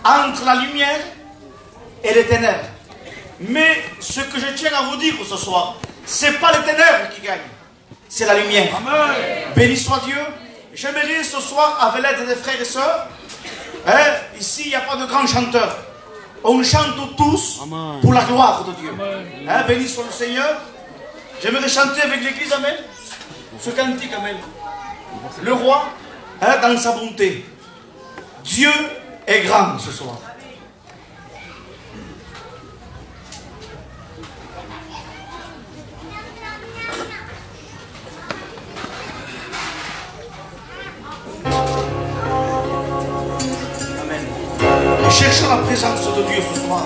entre la lumière et les ténèbres. Mais ce que je tiens à vous dire ce soir, ce n'est pas les ténèbres qui gagnent, c'est la lumière. Amen. Béni soit Dieu. J'aimerais ce soir, avec l'aide des frères et sœurs, ici il n'y a pas de grands chanteurs. On chante tous Amen. Pour la gloire de Dieu. Béni soit le Seigneur. J'aimerais chanter avec l'église, Amen. Ce cantique, Amen. Le roi, dans sa bonté. Dieu est grand ce soir. Amen. Cherchons la présence de Dieu ce soir.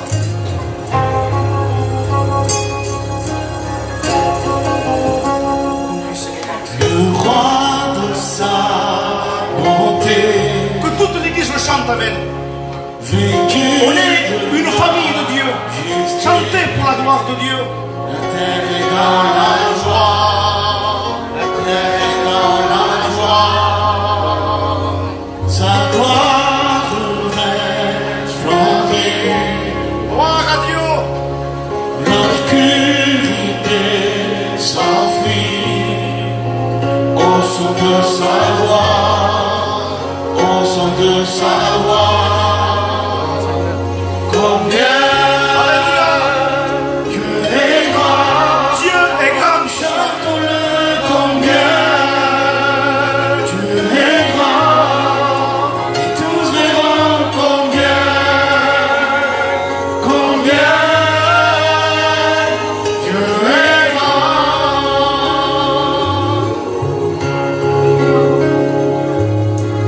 Le roi de sa bonté. Que toute l'église le chante, Amen. On est une famille de Dieu. Chantez pour la gloire de Dieu. La terre est dans la joie. La terre est dans la joie. Sa gloire resplendir. Gloire à Dieu. L'obscurité s'enfuit au son de sa voix, au son de sa voix. Combien Dieu est grand, Dieu est grand, chantons-le combien Dieu est grand, et tous verront combien Dieu est grand.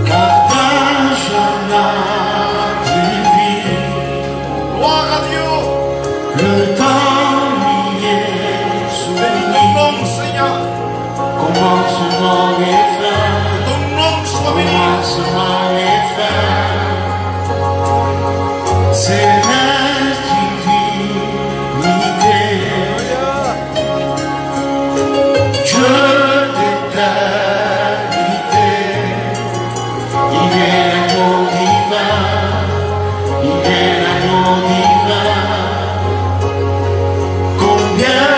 Car d'un jeune âge il vit, gloire à Dieu. le temps lui est souvenu. Ton nom, Seigneur, Commencement et fin, ton nom soit béni. commencement et fin, céleste divinité, Dieu d'éternité, il est l'agneau divin, il est l'agneau divin. Combien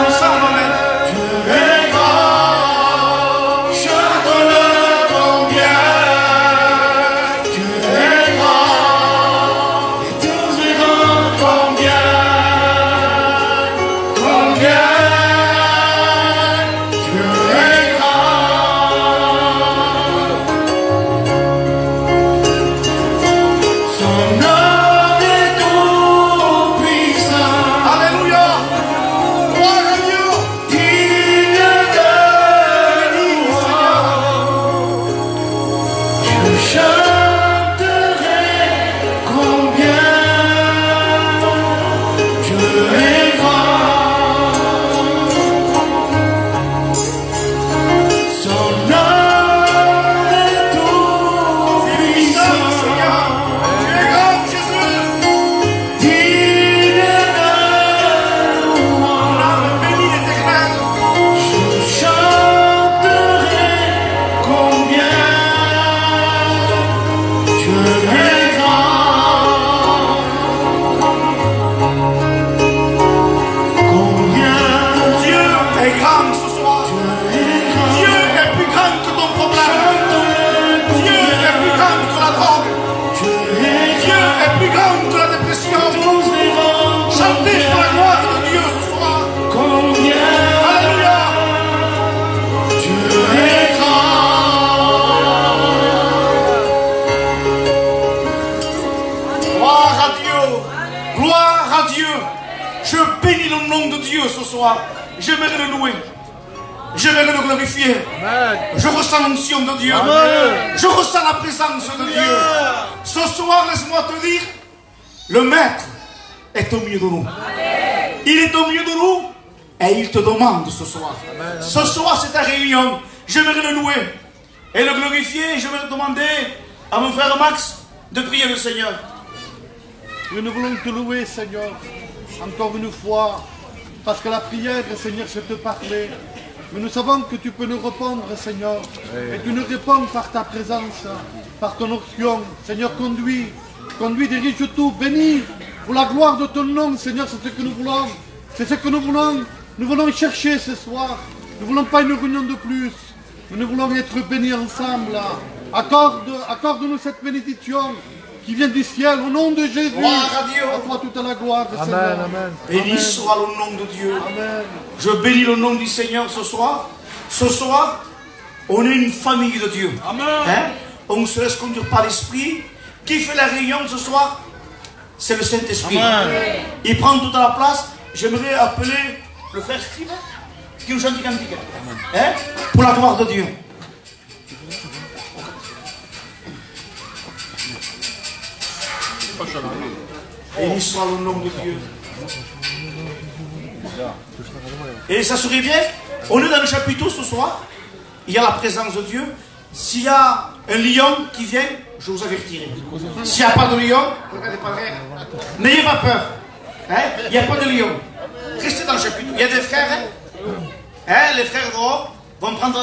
Ensemble, Amen. Dieu est grand, chantons-le combien Dieu est grand, et tous verront combien Dieu est grand. Son nom est tout puissant. Alléluia. Gloire à Dieu. Digne de louange, je chanterai combien Dieu est grand. Son nom est tout puissant, Seigneur, tu es grand, Jésus. digne de louange. Âme bénie l'éternel. Je chanterai combien Dieu est grand, combien Dieu est grand ce soir. Dieu est grand. Dieu est plus grand que ton problème. Dieu est plus grand que la drogue. Dieu est Dieu est plus grand que la dépression. tous verront Chantez pour la gloire de Dieu ce soir. combien Alléluia. Dieu est grand. Gloire à Dieu. Gloire à Dieu. Je bénis le nom de Dieu ce soir. J'aimerais le louer. J'aimerais le glorifier. Je ressens l'onction de Dieu. Je ressens la présence de Dieu. Ce soir, laisse-moi te dire, le Maître est au milieu de nous. Il est au milieu de nous et il te demande ce soir. Ce soir, c'est ta réunion. J'aimerais le louer et le glorifier. Je vais demander à mon frère Max de prier le Seigneur. Nous voulons te louer, Seigneur, encore une fois, parce que la prière, Seigneur, c'est te parler. Mais nous savons que tu peux nous répondre, Seigneur, et tu nous réponds par ta présence, par ton onction. Seigneur, conduis conduis, dirige tout, bénis pour la gloire de ton nom, Seigneur, c'est ce que nous voulons. C'est ce que nous voulons chercher ce soir. Nous ne voulons pas une réunion de plus, mais nous voulons être bénis ensemble. Accorde-nous cette bénédiction qui vient du ciel, au nom de Jésus. Gloire à Dieu. À toi toute la gloire, Amen, Seigneur. amen. Béni soit le nom de Dieu. Amen. Je bénis le nom du Seigneur ce soir. Ce soir, on est une famille de Dieu. Amen. Hein? On se laisse conduire par l'Esprit. Qui fait la réunion ce soir? C'est le Saint-Esprit. Il prend toute la place. J'aimerais appeler le frère Steve qui nous chante du cantique. Hein? Pour la gloire de Dieu. Béni soit le nom de Dieu. Et ça serait bien, on est dans le chapiteau ce soir, il y a la présence de Dieu. S'il y a un lion qui vient, je vous avertirai. S'il n'y a pas de lion, regardez pas derrière. N'ayez pas peur. Hein? Il n'y a pas de lion. Restez dans le chapiteau. Il y a des frères, les frères dehors vont prendre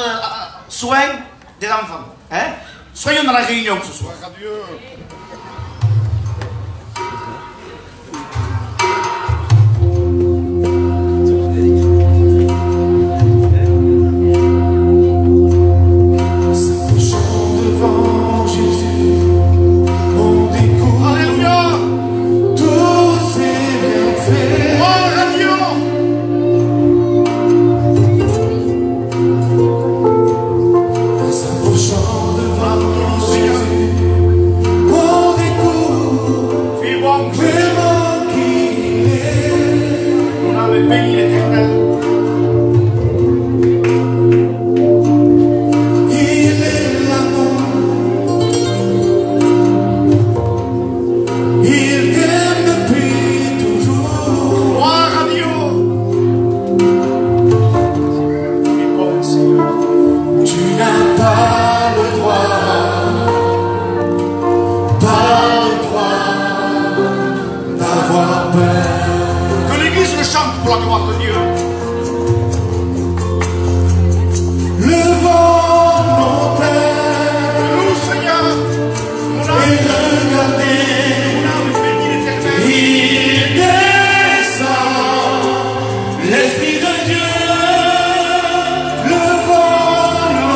soin des enfants. Hein? Soyons dans la réunion ce soir. Adieu. L'Esprit de Dieu.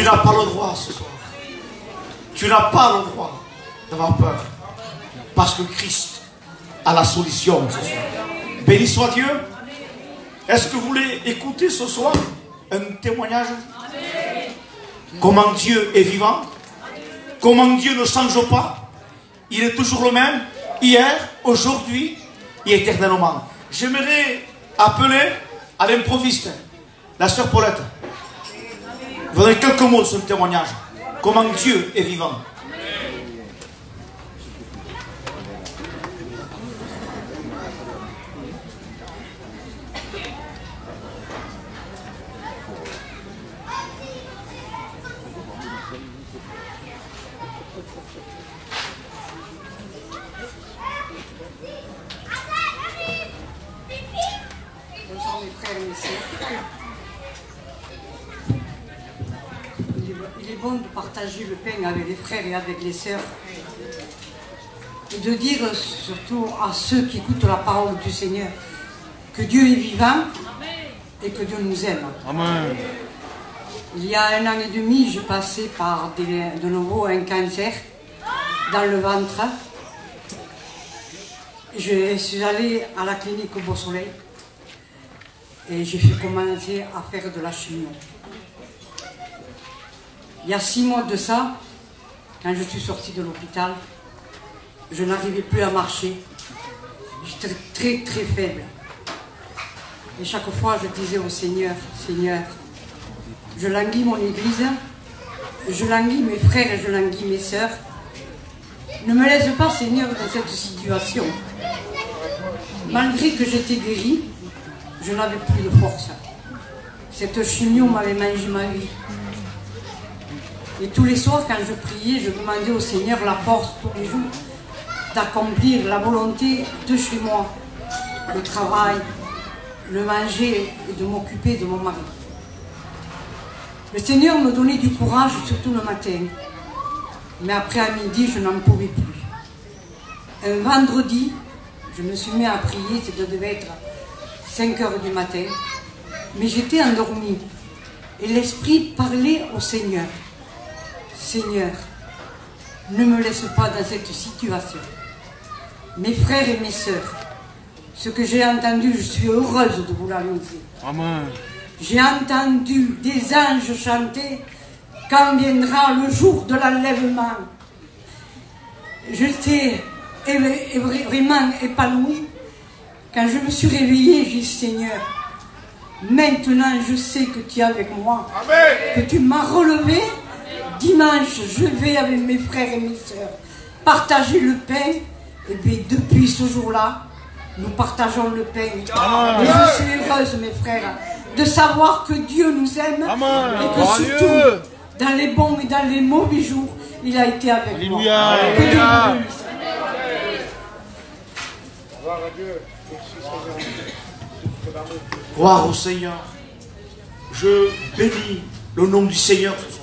Tu n'as pas le droit ce soir. Tu n'as pas le droit d'avoir peur. Parce que Christ a la solution ce soir. Béni soit Dieu. Est-ce que vous voulez écouter ce soir un témoignage? Comment Dieu est vivant? Comment Dieu ne change pas? Il est toujours le même, hier, aujourd'hui et éternellement. J'aimerais appeler à l'improviste la sœur Paulette. Vous avez quelques mots sur le témoignage. Comment Dieu est vivant. Bonjour mes frères et mes sœurs. Il est bon de partager le pain avec les frères et avec les sœurs. Et de dire surtout à ceux qui écoutent la parole du Seigneur que Dieu est vivant et que Dieu nous aime. Amen. Il y a 1 an et demi, j'ai passé par de nouveau un cancer dans le ventre. Je suis allée à la clinique au Beau Soleil et j'ai commencé à faire de la chimio. Il y a 6 mois de ça, quand je suis sortie de l'hôpital, je n'arrivais plus à marcher. J'étais très très faible. Et chaque fois, je disais au Seigneur, Seigneur, je languis mon église, je languis mes frères et je languis mes sœurs. Ne me laisse pas, Seigneur, dans cette situation. Malgré que j'étais guérie, je n'avais plus de force. Cette chimio m'avait mangé ma vie. Et tous les soirs, quand je priais, je demandais au Seigneur la force tous les jours d'accomplir la volonté de chez moi, le travail, le manger et de m'occuper de mon mari. Le Seigneur me donnait du courage, surtout le matin. Mais après à midi, je n'en pouvais plus. Un vendredi, je me suis mis à prier, ça devait être 5 heures du matin. Mais j'étais endormie. Et l'Esprit parlait au Seigneur. Seigneur, ne me laisse pas dans cette situation. Mes frères et mes sœurs, ce que j'ai entendu, je suis heureuse de vous l'annoncer. Amen. J'ai entendu des anges chanter quand viendra le jour de l'enlèvement. J'étais vraiment épanouie. Quand je me suis réveillée, j'ai dit Seigneur, maintenant je sais que tu es avec moi. Amen. Que tu m'as relevé. Dimanche, je vais avec mes frères et mes sœurs partager le pain. Et puis depuis ce jour-là, nous partageons le pain. Amen. Et je suis heureuse, mes frères, de savoir que Dieu nous aime. Amen. Et que surtout, dans les bons et dans les mauvais jours, il a été avec Alléluia. moi. Que Dieu nous bénisse. Gloire au Seigneur. Je bénis le nom du Seigneur ce soir.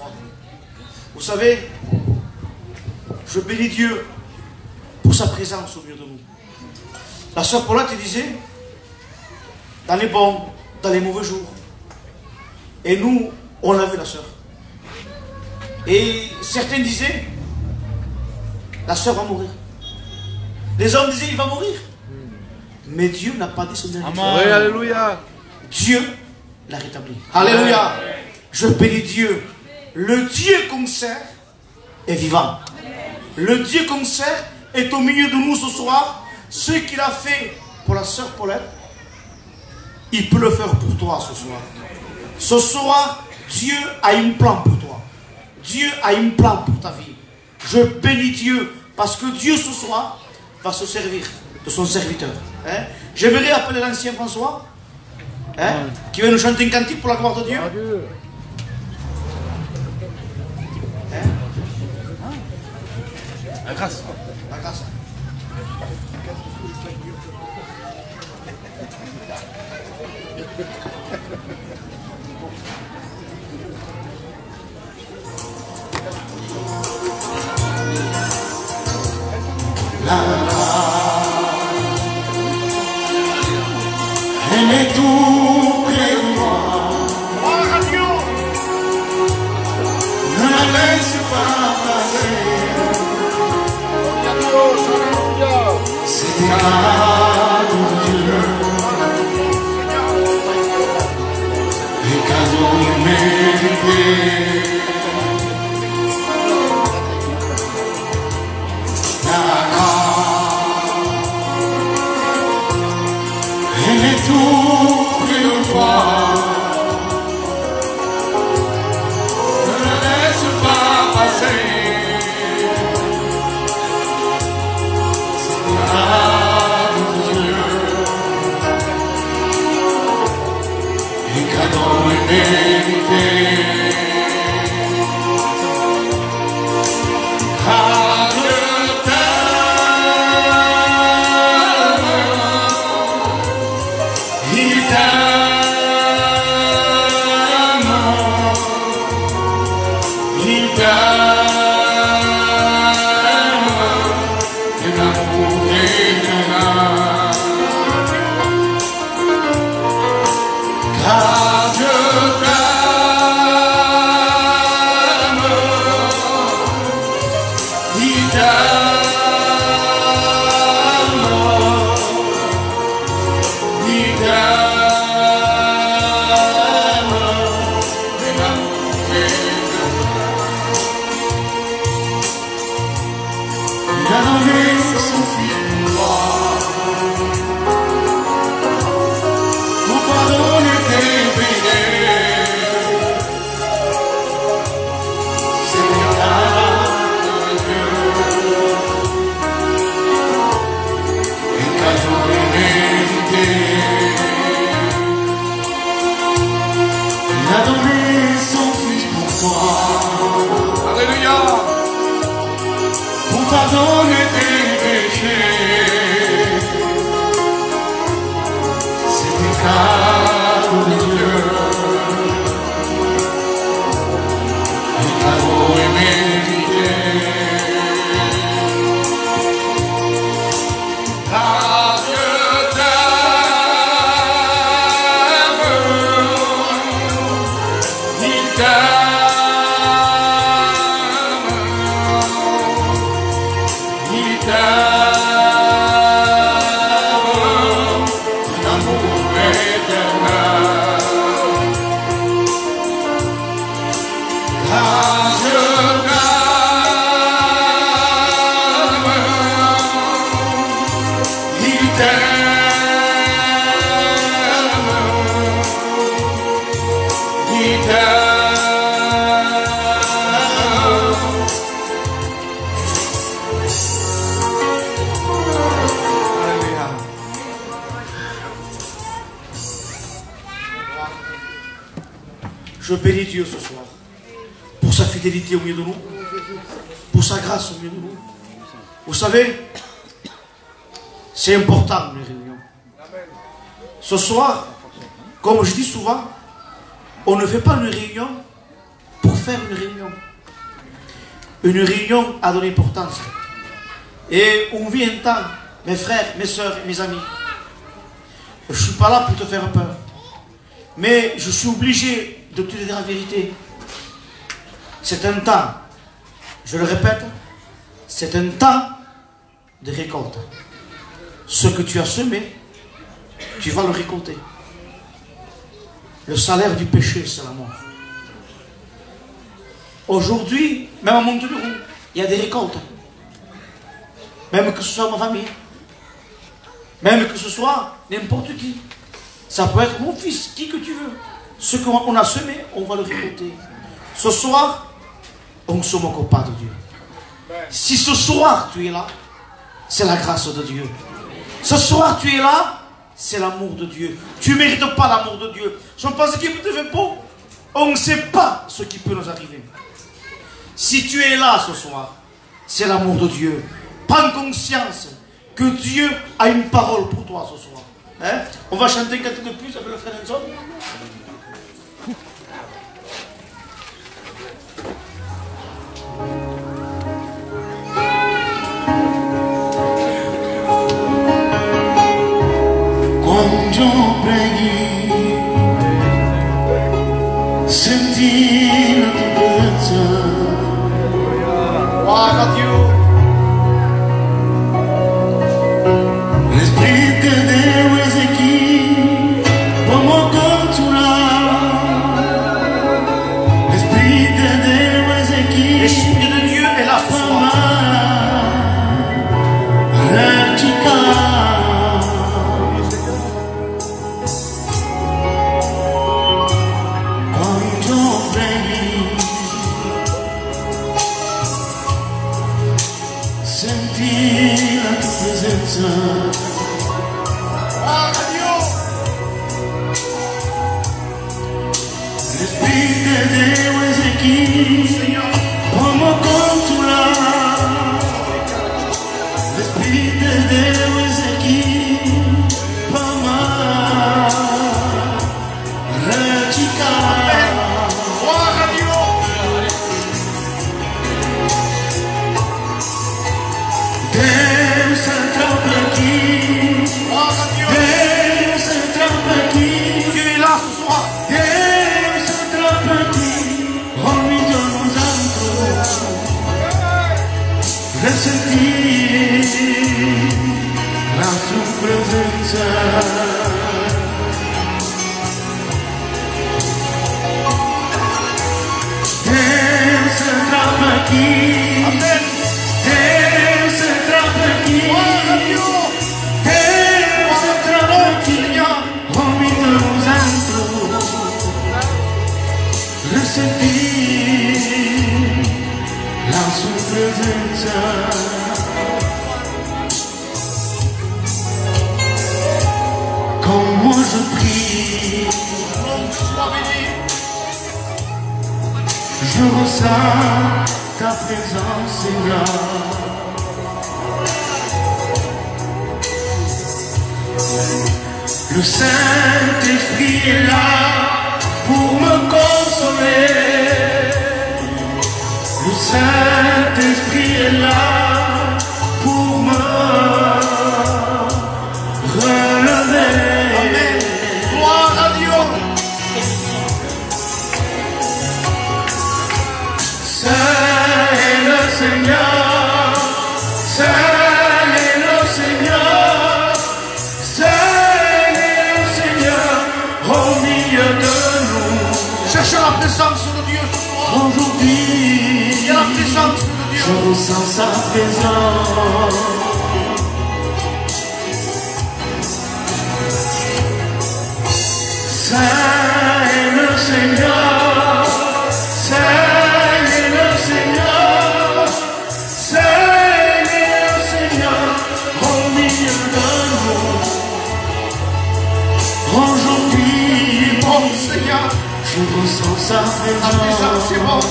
Vous savez, je bénis Dieu pour sa présence au milieu de nous. La sœur Paulette disait, dans les bons, dans les mauvais jours. Et nous, on l'a vu la sœur. Et certains disaient, la sœur va mourir. Les hommes disaient, il va mourir. Mais Dieu n'a pas dit son dernier. Amen. Oui, alléluia. Dieu l'a rétabli. Alléluia. Je bénis Dieu. Le Dieu qu'on sert est vivant. Le Dieu qu'on sert est au milieu de nous ce soir. Ce qu'il a fait pour la sœur Paulette, il peut le faire pour toi ce soir. Ce soir, Dieu a un plan pour toi. Dieu a un plan pour ta vie. Je bénis Dieu parce que Dieu ce soir va se servir de son serviteur. Hein? J'aimerais appeler l'ancien François qui va nous chanter un cantique pour la gloire de Dieu. La grâce. La grâce. La grâce, elle est tout près de moi. Je bénis Dieu ce soir pour sa fidélité au milieu de nous, pour sa grâce au milieu de nous. Vous savez, c'est important les réunions. Ce soir, comme je dis souvent, on ne fait pas une réunion pour faire une réunion. Une réunion a de l'importance. Et on vit un temps, mes frères, mes soeurs, mes amis. Je ne suis pas là pour te faire peur. Mais je suis obligé de te dire la vérité. C'est un temps, je le répète, c'est un temps de récolte. Ce que tu as semé, tu vas le récolter. Le salaire du péché, c'est la mort. Aujourd'hui, même à Monteluron, il y a des récoltes. Même que ce soit ma famille. Même que ce soit n'importe qui. Ça peut être mon fils, qui que tu veux. Ce qu'on a semé, on va le récolter. Ce soir, on ne se moque pas de Dieu. Si ce soir tu es là, c'est la grâce de Dieu. Ce soir tu es là, c'est l'amour de Dieu. Tu ne mérites pas l'amour de Dieu. Je pense qu'il te fait pas. On ne sait pas ce qui peut nous arriver. Si tu es là ce soir, c'est l'amour de Dieu. Prends conscience que Dieu a une parole pour toi ce soir. Hein? On va chanter un cantique de plus avec le frère Nelson. Quando preghi, senti la tua presenza. Guarda Dio. L'Esprit de Deus é aqui, como consolar. L'Esprit de Deus é aqui, como reticar. Deus entra aqui, Deus entra aqui. Dieu est là ce soir. Deus entra aqui, homem de nos antros, ressentir a sua presença. Deus entra aqui, Amen. Deus entra aqui, Deus entra aqui, homem de nos antros, ressentir a sua presença. Como je prie, je ressens ta présence, Seigneur. Le Saint-Esprit est là pour me consoler. Le Saint-Esprit est là pour me relever. Amen. Gloire à Dieu. Saint est le Seigneur, Saint est le Seigneur, Saint est le Seigneur au milieu de nous. Cherchez la présence de Dieu ce soir. Aujourd'hui, Il y a la présence de Dieu. je ressens sa présence. Saint est le Seigneur, Saint est le Seigneur, Saint est le Seigneur au milieu de nous. Aujourd'hui, Bon Seigneur, je ressens sa la présence c'est présence. bon.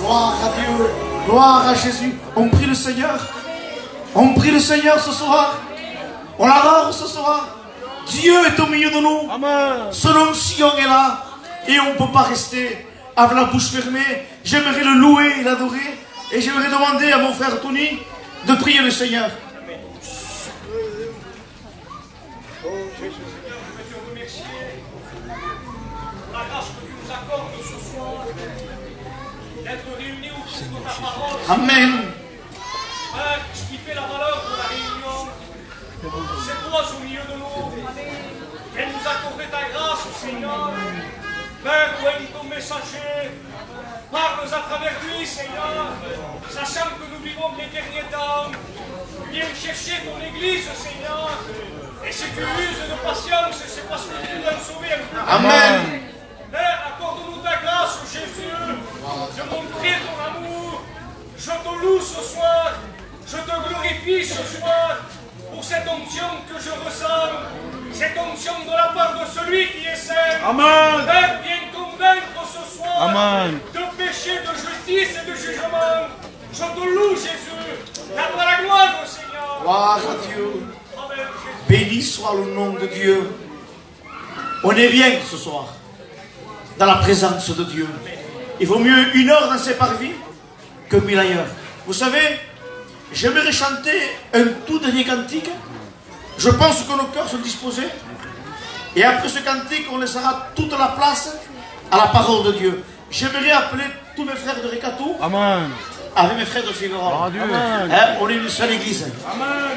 Gloire à Dieu. Gloire à Jésus. On prie le Seigneur. On prie le Seigneur ce soir. On l'adore ce soir. Dieu est au milieu de nous. Amen. Son onction est là. Et on ne peut pas rester avec la bouche fermée. J'aimerais le louer et l'adorer. Et j'aimerais demander à mon frère Tony de prier le Seigneur. La grâce que tu nous accordes ce soir, d'être réunis autour de ta parole. Amen. Père, ce qui fait la valeur de la réunion, c'est toi au milieu de nous. Viens nous accorder ta grâce, Seigneur. Père, toi es ton messager. Parle à travers lui, Seigneur, sachant que nous vivons les derniers temps. Viens chercher ton Église, Seigneur. Et si tu uses de patience, c'est parce que tu nous as sauvés un peu. Amen. Père, accorde-nous ta grâce, Jésus, de montrer ton amour. Je te loue ce soir, je te glorifie ce soir pour cette onction que je ressens, cette onction de la part de celui qui est saint. Amen. Père, viens convaincre ce soir Amen. de péché, de justice et de jugement. Je te loue, Jésus, d'avoir la gloire, Seigneur. Gloire à Dieu. Amen, Jésus. Béni soit le nom de Dieu. On est bien ce soir dans la présence de Dieu. Il vaut mieux 1 heure dans ses parvis que 1000 ailleurs. Vous savez, j'aimerais chanter un tout dernier cantique. Je pense que nos cœurs sont disposés. Et après ce cantique, on laissera toute la place à la parole de Dieu. J'aimerais appeler tous mes frères de Rekatou Amen. avec mes frères de Figueroa. Dieu. Hein, on est une seule église.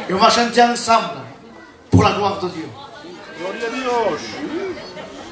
Et on va chanter ensemble pour la gloire de Dieu. Gloria a Dios.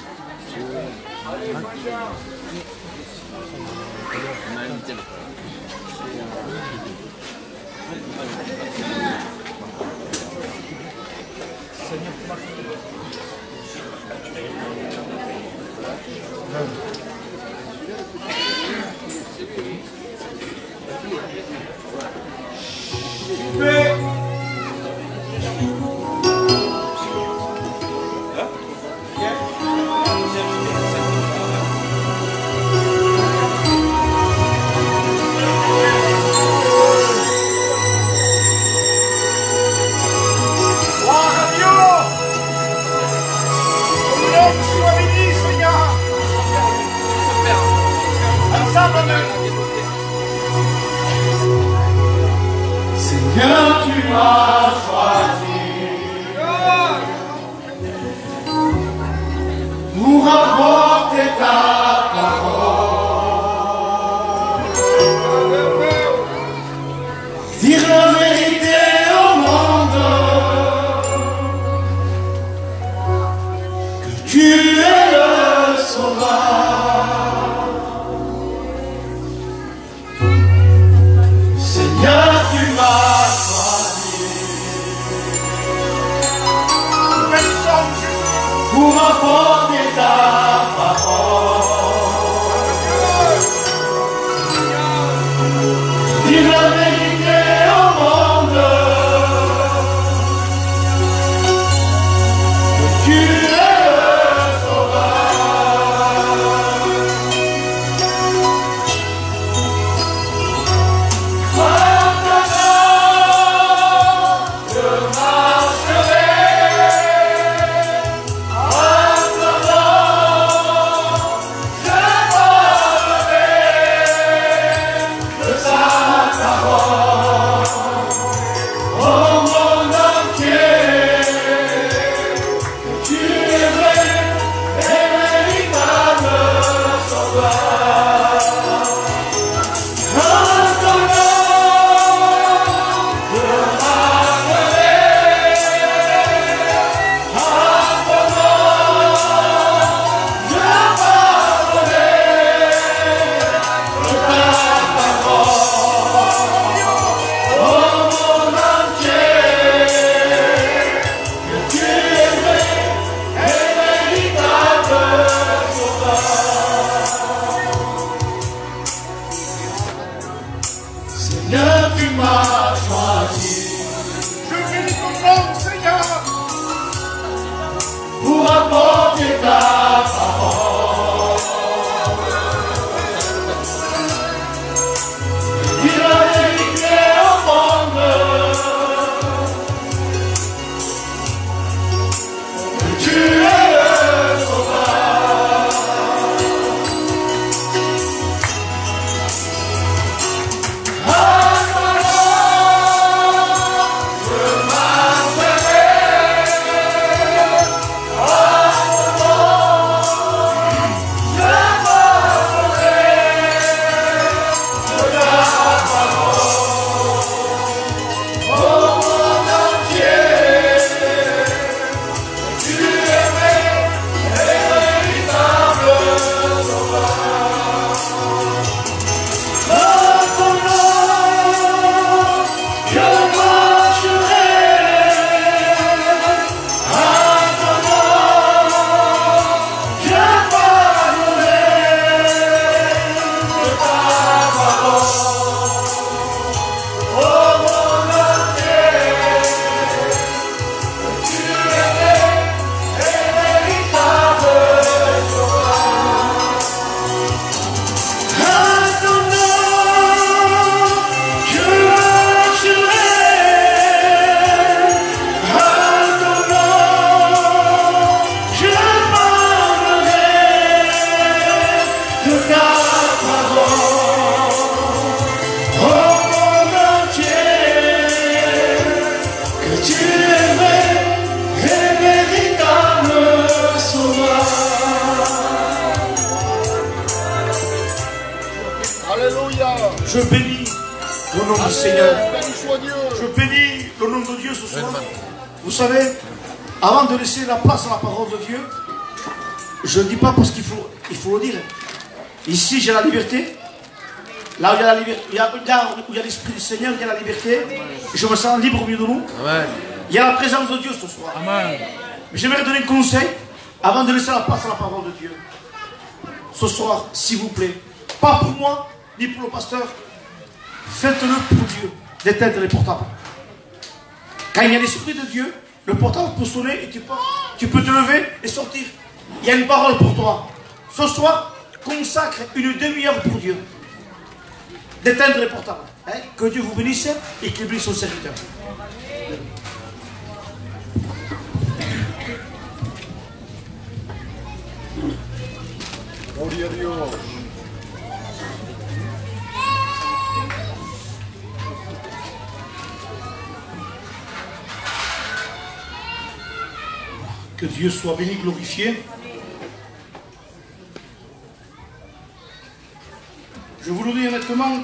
Seigneur, tu m'as choisi pour apporter ta parole, dire la vérité au monde, que tu es le sauveur. Seigneur, tu m'as choisi pour apporter ta parole, dire la vérité au monde, que tu es le sauveur. Seigneur, tu m'as choisi. Je bénis ton nom, Seigneur, pour apporter ta parole, dire la vérité au monde, que tu es le sauveur. Je bénis le nom du Seigneur. Je bénis le nom de Dieu ce soir. Vous savez, avant de laisser la place à la parole de Dieu, je ne dis pas parce qu'il faut le dire. Ici, j'ai la liberté. Là où il y a la liberté, là où il y a l'Esprit du Seigneur, il y a la liberté. Je me sens libre au milieu de nous. Amen. Il y a la présence de Dieu ce soir. Amen. Mais j'aimerais donner un conseil avant de laisser la place à la parole de Dieu. Ce soir, s'il vous plaît, pas pour moi, ni pour le pasteur, faites-le pour Dieu, d'éteindre les portables. Quand il y a l'Esprit de Dieu, le portable peut sonner et tu peux te lever et sortir. Il y a une parole pour toi. Ce soir, consacre une demi-heure pour Dieu. D'éteindre les portables. Hein? Que Dieu vous bénisse et qu'il bénisse son serviteur. Gloria a Dios. Que Dieu soit béni, glorifié. Je vous le dis honnêtement,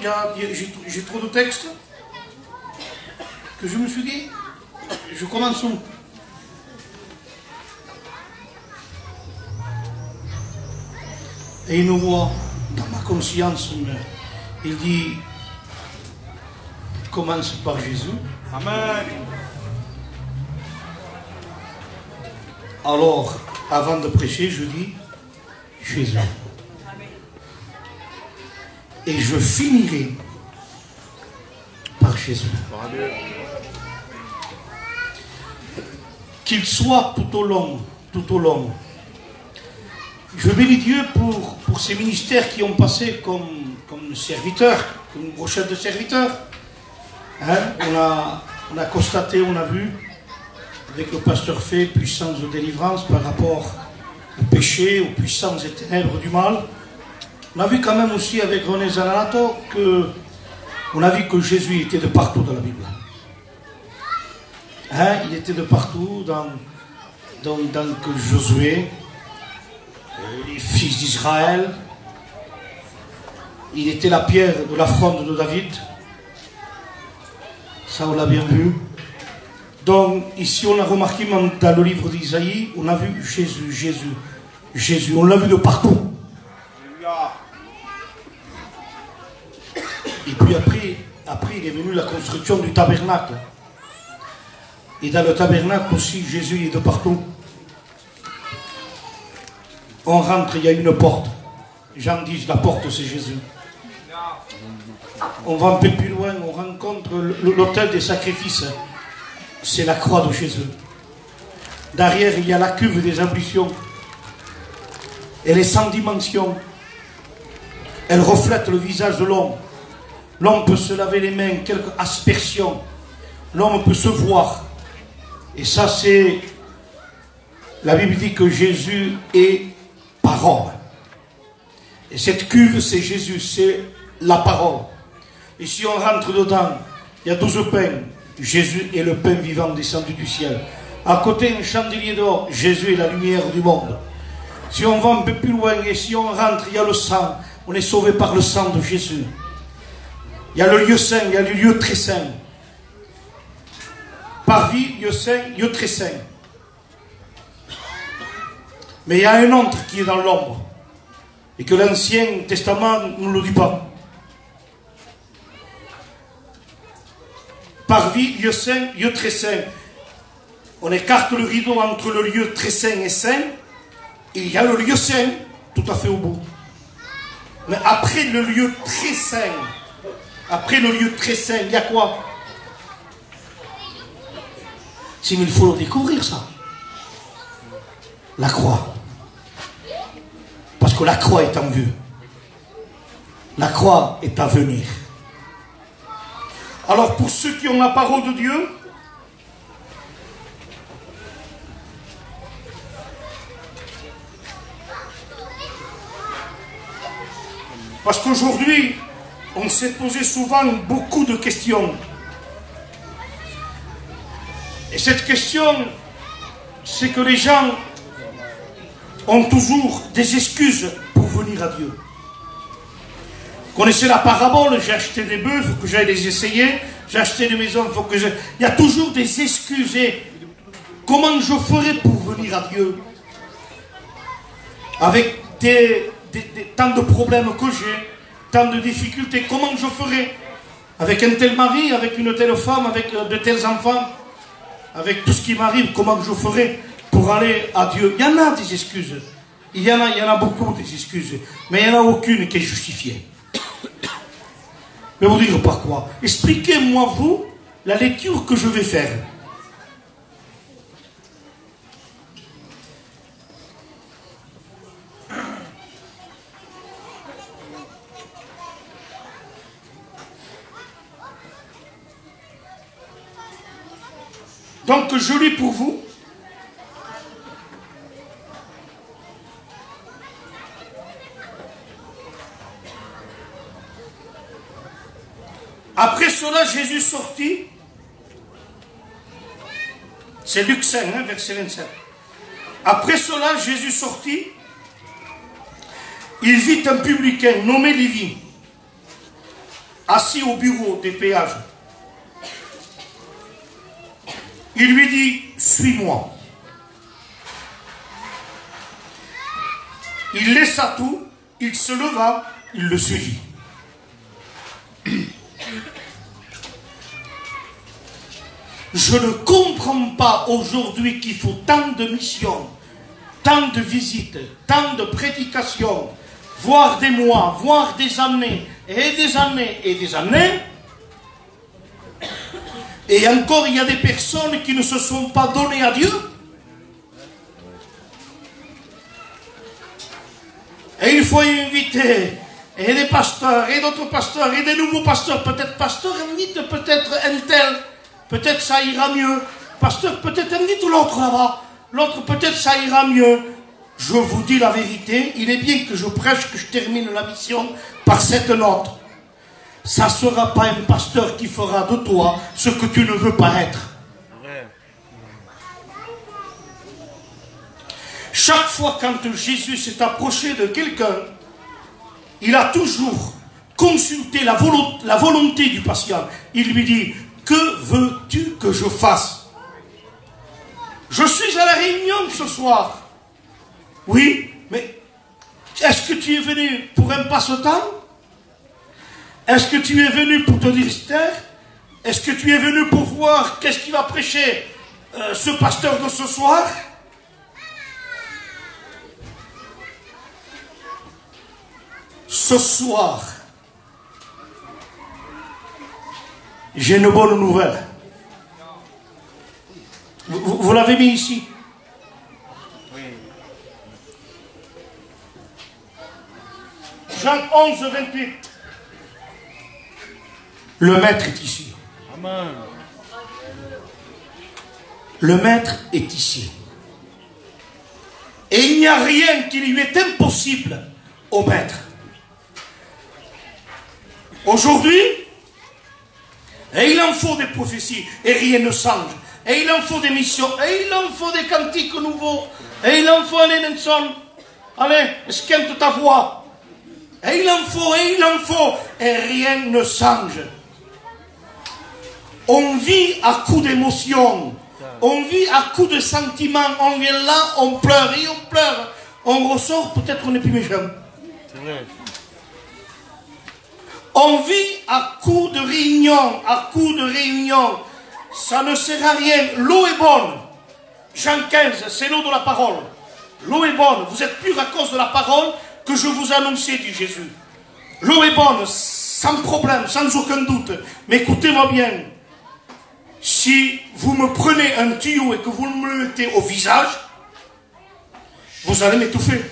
j'ai trop de textes que je me suis dit, je commence où? Et une voix dans ma conscience, il dit, commence par Jésus. Amen. Alors, avant de prêcher, je dis Jésus. Et je finirai par Jésus. Qu'il soit tout au long. Je bénis Dieu pour ces ministères qui ont passé comme serviteurs, comme une brochette de serviteurs. Hein? On a constaté, on a vu, avec le pasteur Fay, puissance de délivrance par rapport au péché, aux puissances et ténèbres du mal. On a vu quand même aussi avec René Zananato on a vu que Jésus était de partout dans la Bible. Hein? Il était de partout dans que Josué, les fils d'Israël. Il était la pierre de la fronde de David. Ça, on l'a bien vu. Donc, ici, on a remarqué dans le livre d'Isaïe, on a vu Jésus. On l'a vu de partout. Et puis après, il est venu la construction du tabernacle. Et dans le tabernacle aussi, Jésus est de partout. On rentre, il y a une porte. Jean dit, la porte, c'est Jésus. On va un peu plus loin, on rencontre l'autel des sacrifices. C'est la croix de Jésus. Derrière, il y a la cuve des ablutions. Elle est sans dimension. Elle reflète le visage de l'homme. L'homme peut se laver les mains, quelques aspersions. L'homme peut se voir. Et ça, c'est... La Bible dit que Jésus est parole. Et cette cuve, c'est Jésus, c'est la parole. Et si on rentre dedans, il y a 12 pains. Jésus est le pain vivant descendu du ciel. À côté, un chandelier d'or. Jésus est la lumière du monde. Si on va un peu plus loin et si on rentre, il y a le sang. On est sauvé par le sang de Jésus. Il y a le lieu saint, il y a le lieu très saint. Parvis, lieu saint, lieu très saint. Mais il y a un autre qui est dans l'ombre. Et que l'Ancien Testament ne nous le dit pas. Parvis, lieu saint, lieu très saint. On écarte le rideau entre le lieu très saint et saint. Et il y a le lieu saint tout à fait au bout. Mais après le lieu très saint, il y a quoi? Si, mais il faut le découvrir, ça. La croix. Parce que la croix est en vue. La croix est à venir. Alors, pour ceux qui ont la parole de Dieu, parce qu'aujourd'hui, on s'est posé souvent beaucoup de questions. Et cette question, c'est que les gens ont toujours des excuses pour venir à Dieu. Vous connaissez la parabole, j'ai acheté des bœufs, il faut que j'aille les essayer. J'ai acheté des maisons, il faut que j'aille... Il y a toujours des excuses. Et comment je ferai pour venir à Dieu? Avec tant de problèmes que j'ai, tant de difficultés, comment je ferai? Avec un tel mari, avec une telle femme, avec de tels enfants, avec tout ce qui m'arrive, comment je ferai pour aller à Dieu? Il y en a des excuses. Il y en a beaucoup des excuses. Mais il n'y en a aucune qui est justifiée. Je vais vous dire par quoi. Expliquez-moi, vous, la lecture que je vais faire. Donc, je lis pour vous. Après cela, Jésus sortit. C'est Luc 5, verset 27. Après cela, Jésus sortit. Il vit un publicain nommé Lévi, assis au bureau des péages. Il lui dit, suis-moi. Il laissa tout, il se leva, il le suivit. Je ne comprends pas aujourd'hui qu'il faut tant de missions, tant de visites, tant de prédications, voire des mois, voire des années, et des années, et des années. Et encore, il y a des personnes qui ne se sont pas données à Dieu. Et il faut inviter et des pasteurs, et d'autres pasteurs, et des nouveaux pasteurs. Peut-être pasteur, invite peut-être un tel. Peut-être ça ira mieux. Pasteur, peut-être invite l'autre là-bas. L'autre, peut-être ça ira mieux. Je vous dis la vérité, il est bien que je prêche, que je termine la mission par cette note. Ça ne sera pas un pasteur qui fera de toi ce que tu ne veux pas être. Chaque fois quand Jésus s'est approché de quelqu'un, il a toujours consulté la volonté du patient. Il lui dit, que veux-tu que je fasse? Je suis à la réunion ce soir. Oui, mais est-ce que tu es venu pour un passe-temps? Est-ce que tu es venu pour te distraire? Est-ce que tu es venu pour voir qu'est-ce qu'il va prêcher ce pasteur de ce soir? Ce soir, j'ai une bonne nouvelle. Vous l'avez mis ici. Jean 11, 28. Le maître est ici. Amen. Le maître est ici. Et il n'y a rien qui lui est impossible au maître. Aujourd'hui, et il en faut des prophéties, et rien ne change. Et il en faut des missions, et il en faut des cantiques nouveaux, et il en faut, allez Nelson, allez, esquinte ta voix. Et il en faut, et rien ne change. On vit à coups d'émotions, on vit à coups de sentiments, on vient là, on pleure, et on pleure. On ressort, peut-être on n'est plus méchant. C'est vrai. On vit à coups de réunion, ça ne sert à rien. L'eau est bonne. Jean 15, c'est l'eau de la parole. L'eau est bonne, vous êtes purs à cause de la parole que je vous annonçais, dit Jésus. L'eau est bonne, sans problème, sans aucun doute. Mais écoutez-moi bien, si vous me prenez un tuyau et que vous me le mettez au visage, vous allez m'étouffer.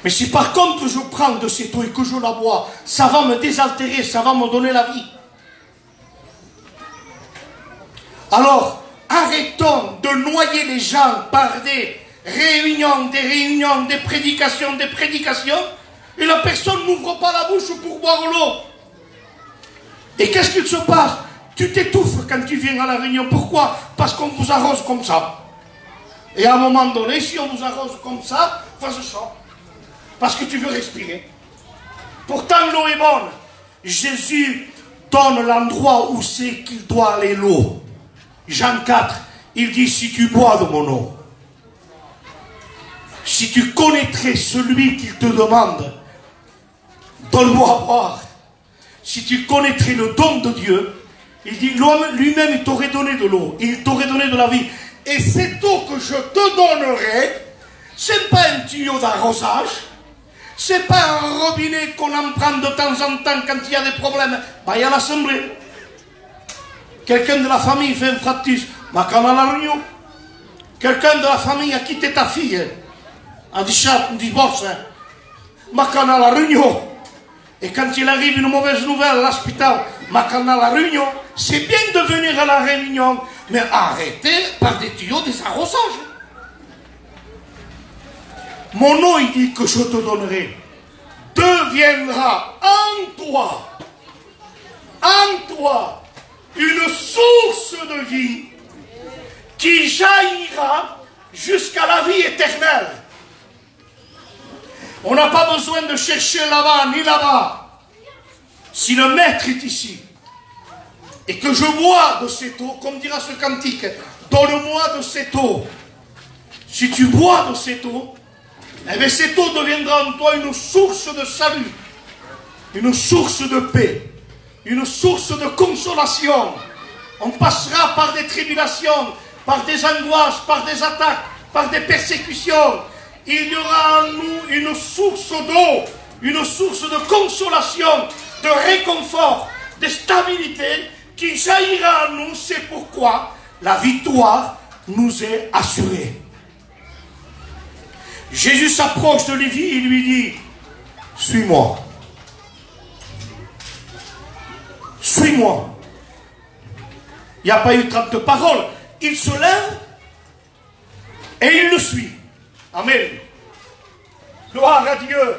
Mais si par contre je prends de cette eau et que je la bois, ça va me désaltérer, ça va me donner la vie. Alors, arrêtons de noyer les gens par des réunions, des prédications, et la personne n'ouvre pas la bouche pour boire l'eau. Et qu'est-ce qu'il se passe? Tu t'étouffes quand tu viens à la réunion. Pourquoi? Parce qu'on vous arrose comme ça. Et à un moment donné, si on vous arrose comme ça, ça se sort. Parce que tu veux respirer. Pourtant l'eau est bonne. Jésus donne l'endroit où c'est qu'il doit aller l'eau. Jean 4, il dit, si tu bois de mon eau, si tu connaîtrais celui qui te demande, donne-moi à boire. Si tu connaîtrais le don de Dieu, il dit, l'homme lui-même, il t'aurait donné de l'eau, il t'aurait donné de la vie. Et cette eau que je te donnerai, c'est pas un tuyau d'arrosage, c'est pas un robinet qu'on en prend de temps en temps quand il y a des problèmes. Bah, il y a l'assemblée. Quelqu'un de la famille fait un fractus, bah, quand on a la réunion. Quelqu'un de la famille a quitté ta fille, a divorce, bah, quand on a la réunion. Et quand il arrive une mauvaise nouvelle à l'hôpital, bah, quand on a la réunion, c'est bien de venir à la réunion, mais arrêtez par des tuyaux, des arrosages. Mon eau, il dit que je te donnerai, deviendra en toi, une source de vie qui jaillira jusqu'à la vie éternelle. On n'a pas besoin de chercher là-bas ni là-bas. Si le maître est ici et que je bois de cette eau, comme dira ce cantique, donne-moi de cette eau. Si tu bois de cette eau, eh bien cette eau deviendra en toi une source de salut, une source de paix, une source de consolation. On passera par des tribulations, par des angoisses, par des attaques, par des persécutions. Il y aura en nous une source d'eau, une source de consolation, de réconfort, de stabilité qui jaillira en nous. C'est pourquoi la victoire nous est assurée. Jésus s'approche de Lévi et lui dit, suis-moi. Suis-moi. Il n'y a pas eu 30 paroles. Il se lève et il le suit. Amen. Gloire à Dieu.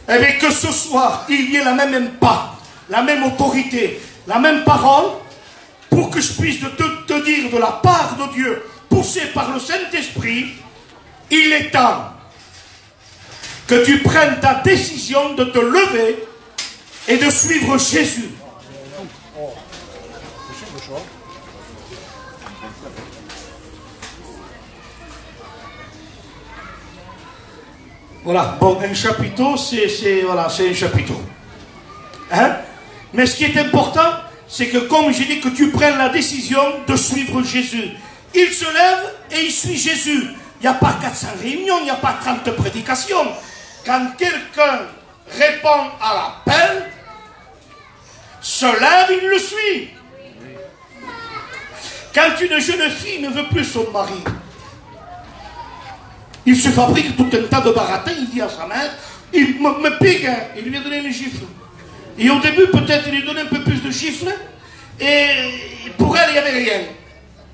Eh bien, que ce soir, il y ait la même impact, la même autorité, la même parole, pour que je puisse te dire de la part de Dieu, poussé par le Saint-Esprit, il est temps que tu prennes ta décision de te lever et de suivre Jésus. Voilà, bon, un chapiteau, voilà, c'est un chapiteau. Hein? Mais ce qui est important, c'est que comme j'ai dit, que tu prennes la décision de suivre Jésus. Il se lève et il suit Jésus. Il n'y a pas 400 réunions, il n'y a pas 30 prédications. Quand quelqu'un répond à l'appel, se lève, il le suit. Quand une jeune fille ne veut plus son mari, il se fabrique tout un tas de baratins, il dit à sa mère, il me pique, hein, il lui a donné une gifle. Et au début, peut-être, il lui donnait un peu plus de gifles, et pour elle, il n'y avait rien,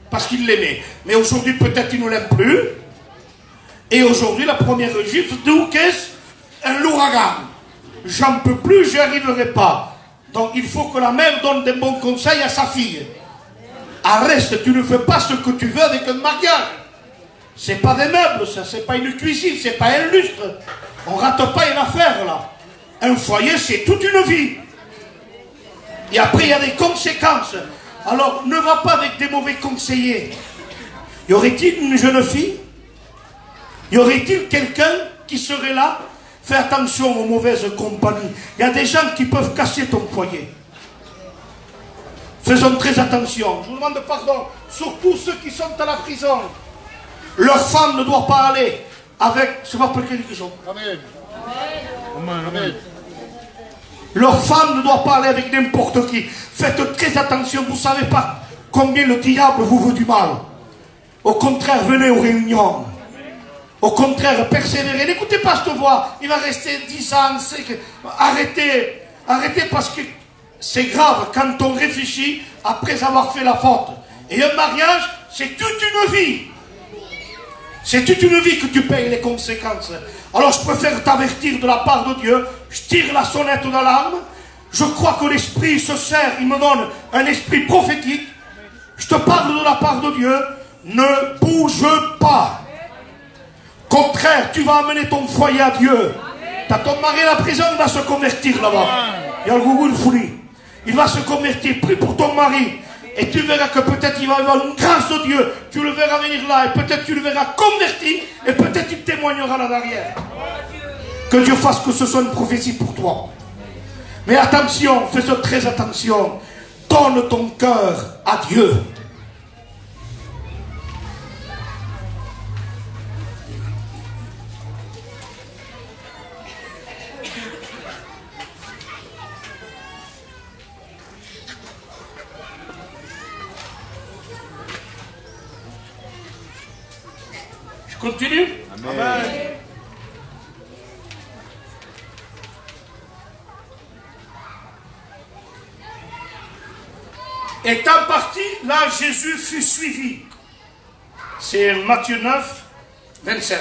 parce qu'il l'aimait. Mais aujourd'hui, peut-être, il ne l'aime plus. Et aujourd'hui, la première gifle, d'où qu'est-ce? Un ouragan. J'en peux plus, j'y arriverai pas. Donc, il faut que la mère donne des bons conseils à sa fille. Arrête, tu ne fais pas ce que tu veux avec un mariage. C'est pas des meubles, ça, c'est pas une cuisine, c'est pas un lustre. On rate pas une affaire, là. Un foyer, c'est toute une vie. Et après, il y a des conséquences. Alors, ne va pas avec des mauvais conseillers. Y aurait-il une jeune fille? Y aurait-il quelqu'un qui serait là? Fais attention aux mauvaises compagnies. Il y a des gens qui peuvent casser ton foyer. Faisons très attention. Je vous demande pardon. Surtout ceux qui sont à la prison. Leur femme ne doit pas aller avec... C'est pas pour quelque chose. Amen. Amen. Amen. Leur femme ne doit pas aller avec n'importe qui. Faites très attention. Vous ne savez pas combien le diable vous veut du mal. Au contraire, venez aux réunions. Au contraire, persévérez. N'écoutez pas cette voix. Il va rester 10 ans. Arrêtez. Arrêtez parce que c'est grave quand on réfléchit après avoir fait la faute. Et un mariage, c'est toute une vie. C'est toute une vie que tu payes les conséquences. Alors je préfère t'avertir de la part de Dieu. Je tire la sonnette d'alarme. Je crois que l'esprit se sert. Il me donne un esprit prophétique. Je te parle de la part de Dieu. Ne bouge pas. Contraire, tu vas amener ton foyer à Dieu. T'as ton mari à la prison, il va se convertir là-bas. Il y a le gougou, le fouli. Il va se convertir. Prie pour ton mari. Et tu verras que peut-être il va y avoir une grâce de Dieu. Tu le verras venir là. Et peut-être tu le verras converti. Et peut-être il témoignera là derrière. Que Dieu fasse que ce soit une prophétie pour toi. Mais attention, fais très attention. Donne ton cœur à Dieu. Continue. Amen. Étant parti, là Jésus fut suivi. C'est Matthieu 9, 27.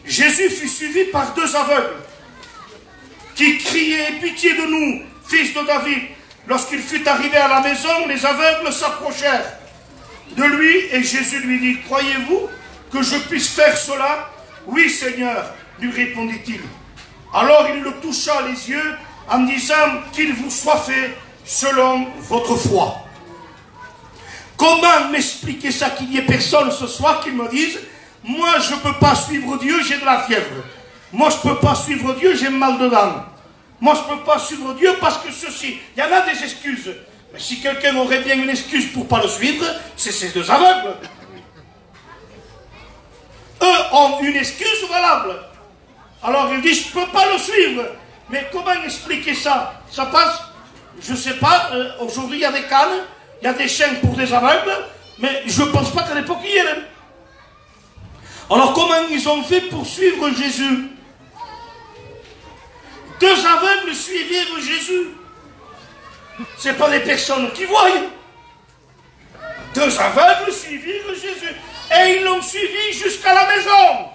Jésus fut suivi par 2 aveugles qui criaient, pitié de nous, fils de David. Lorsqu'il fut arrivé à la maison, les aveugles s'approchèrent de lui et Jésus lui dit, croyez-vous que je puisse faire cela? Oui, Seigneur, lui répondit-il. Alors il le toucha les yeux en disant qu'il vous soit fait selon votre foi. Comment m'expliquer ça qu'il n'y ait personne ce soir qui me dise, moi je ne peux pas suivre Dieu, j'ai de la fièvre. Moi je ne peux pas suivre Dieu, j'ai mal dedans. Moi je ne peux pas suivre Dieu parce que ceci. Il y en a des excuses. Mais si quelqu'un aurait bien une excuse pour ne pas le suivre, c'est ces deux aveugles. Eux ont une excuse valable. Alors ils disent, je ne peux pas le suivre. Mais comment expliquer ça? Ça passe, je ne sais pas, aujourd'hui il y a des cannes, il y a des chaînes pour des aveugles, mais je ne pense pas qu'à l'époque il y en ait. Alors comment ils ont fait pour suivre Jésus? Deux aveugles suivirent Jésus. Ce n'est pas des personnes qui voient. Deux aveugles suivirent Jésus. Et ils l'ont suivi jusqu'à la maison.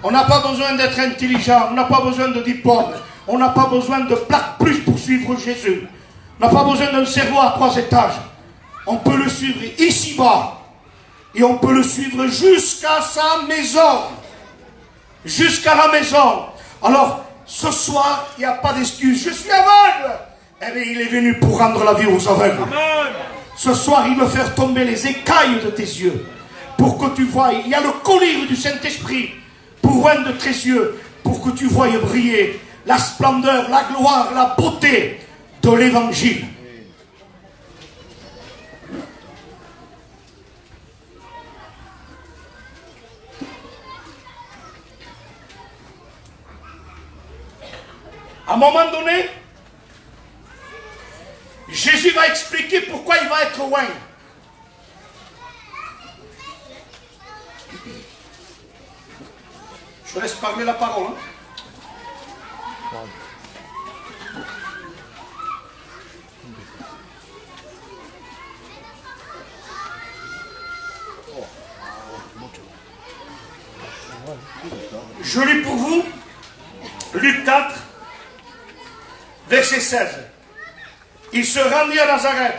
On n'a pas besoin d'être intelligent, on n'a pas besoin de diplôme, on n'a pas besoin de plaque plus pour suivre Jésus. On n'a pas besoin d'un cerveau à 3 étages. On peut le suivre ici-bas. Et on peut le suivre jusqu'à sa maison. Jusqu'à la maison. Alors, ce soir, il n'y a pas d'excuse. Je suis aveugle. Eh bien, il est venu pour rendre la vie aux aveugles. Amen. Ce soir, il veut faire tomber les écailles de tes yeux. Pour que tu voies. Il y a le collier du Saint-Esprit. Pour un de tes yeux. Pour que tu voies briller la splendeur, la gloire, la beauté de l'Évangile. À un moment donné, Jésus va expliquer pourquoi il va être loin. Je laisse parler la parole. Hein? Je lis pour vous Luc 4, verset 16. Il se rendit à Nazareth.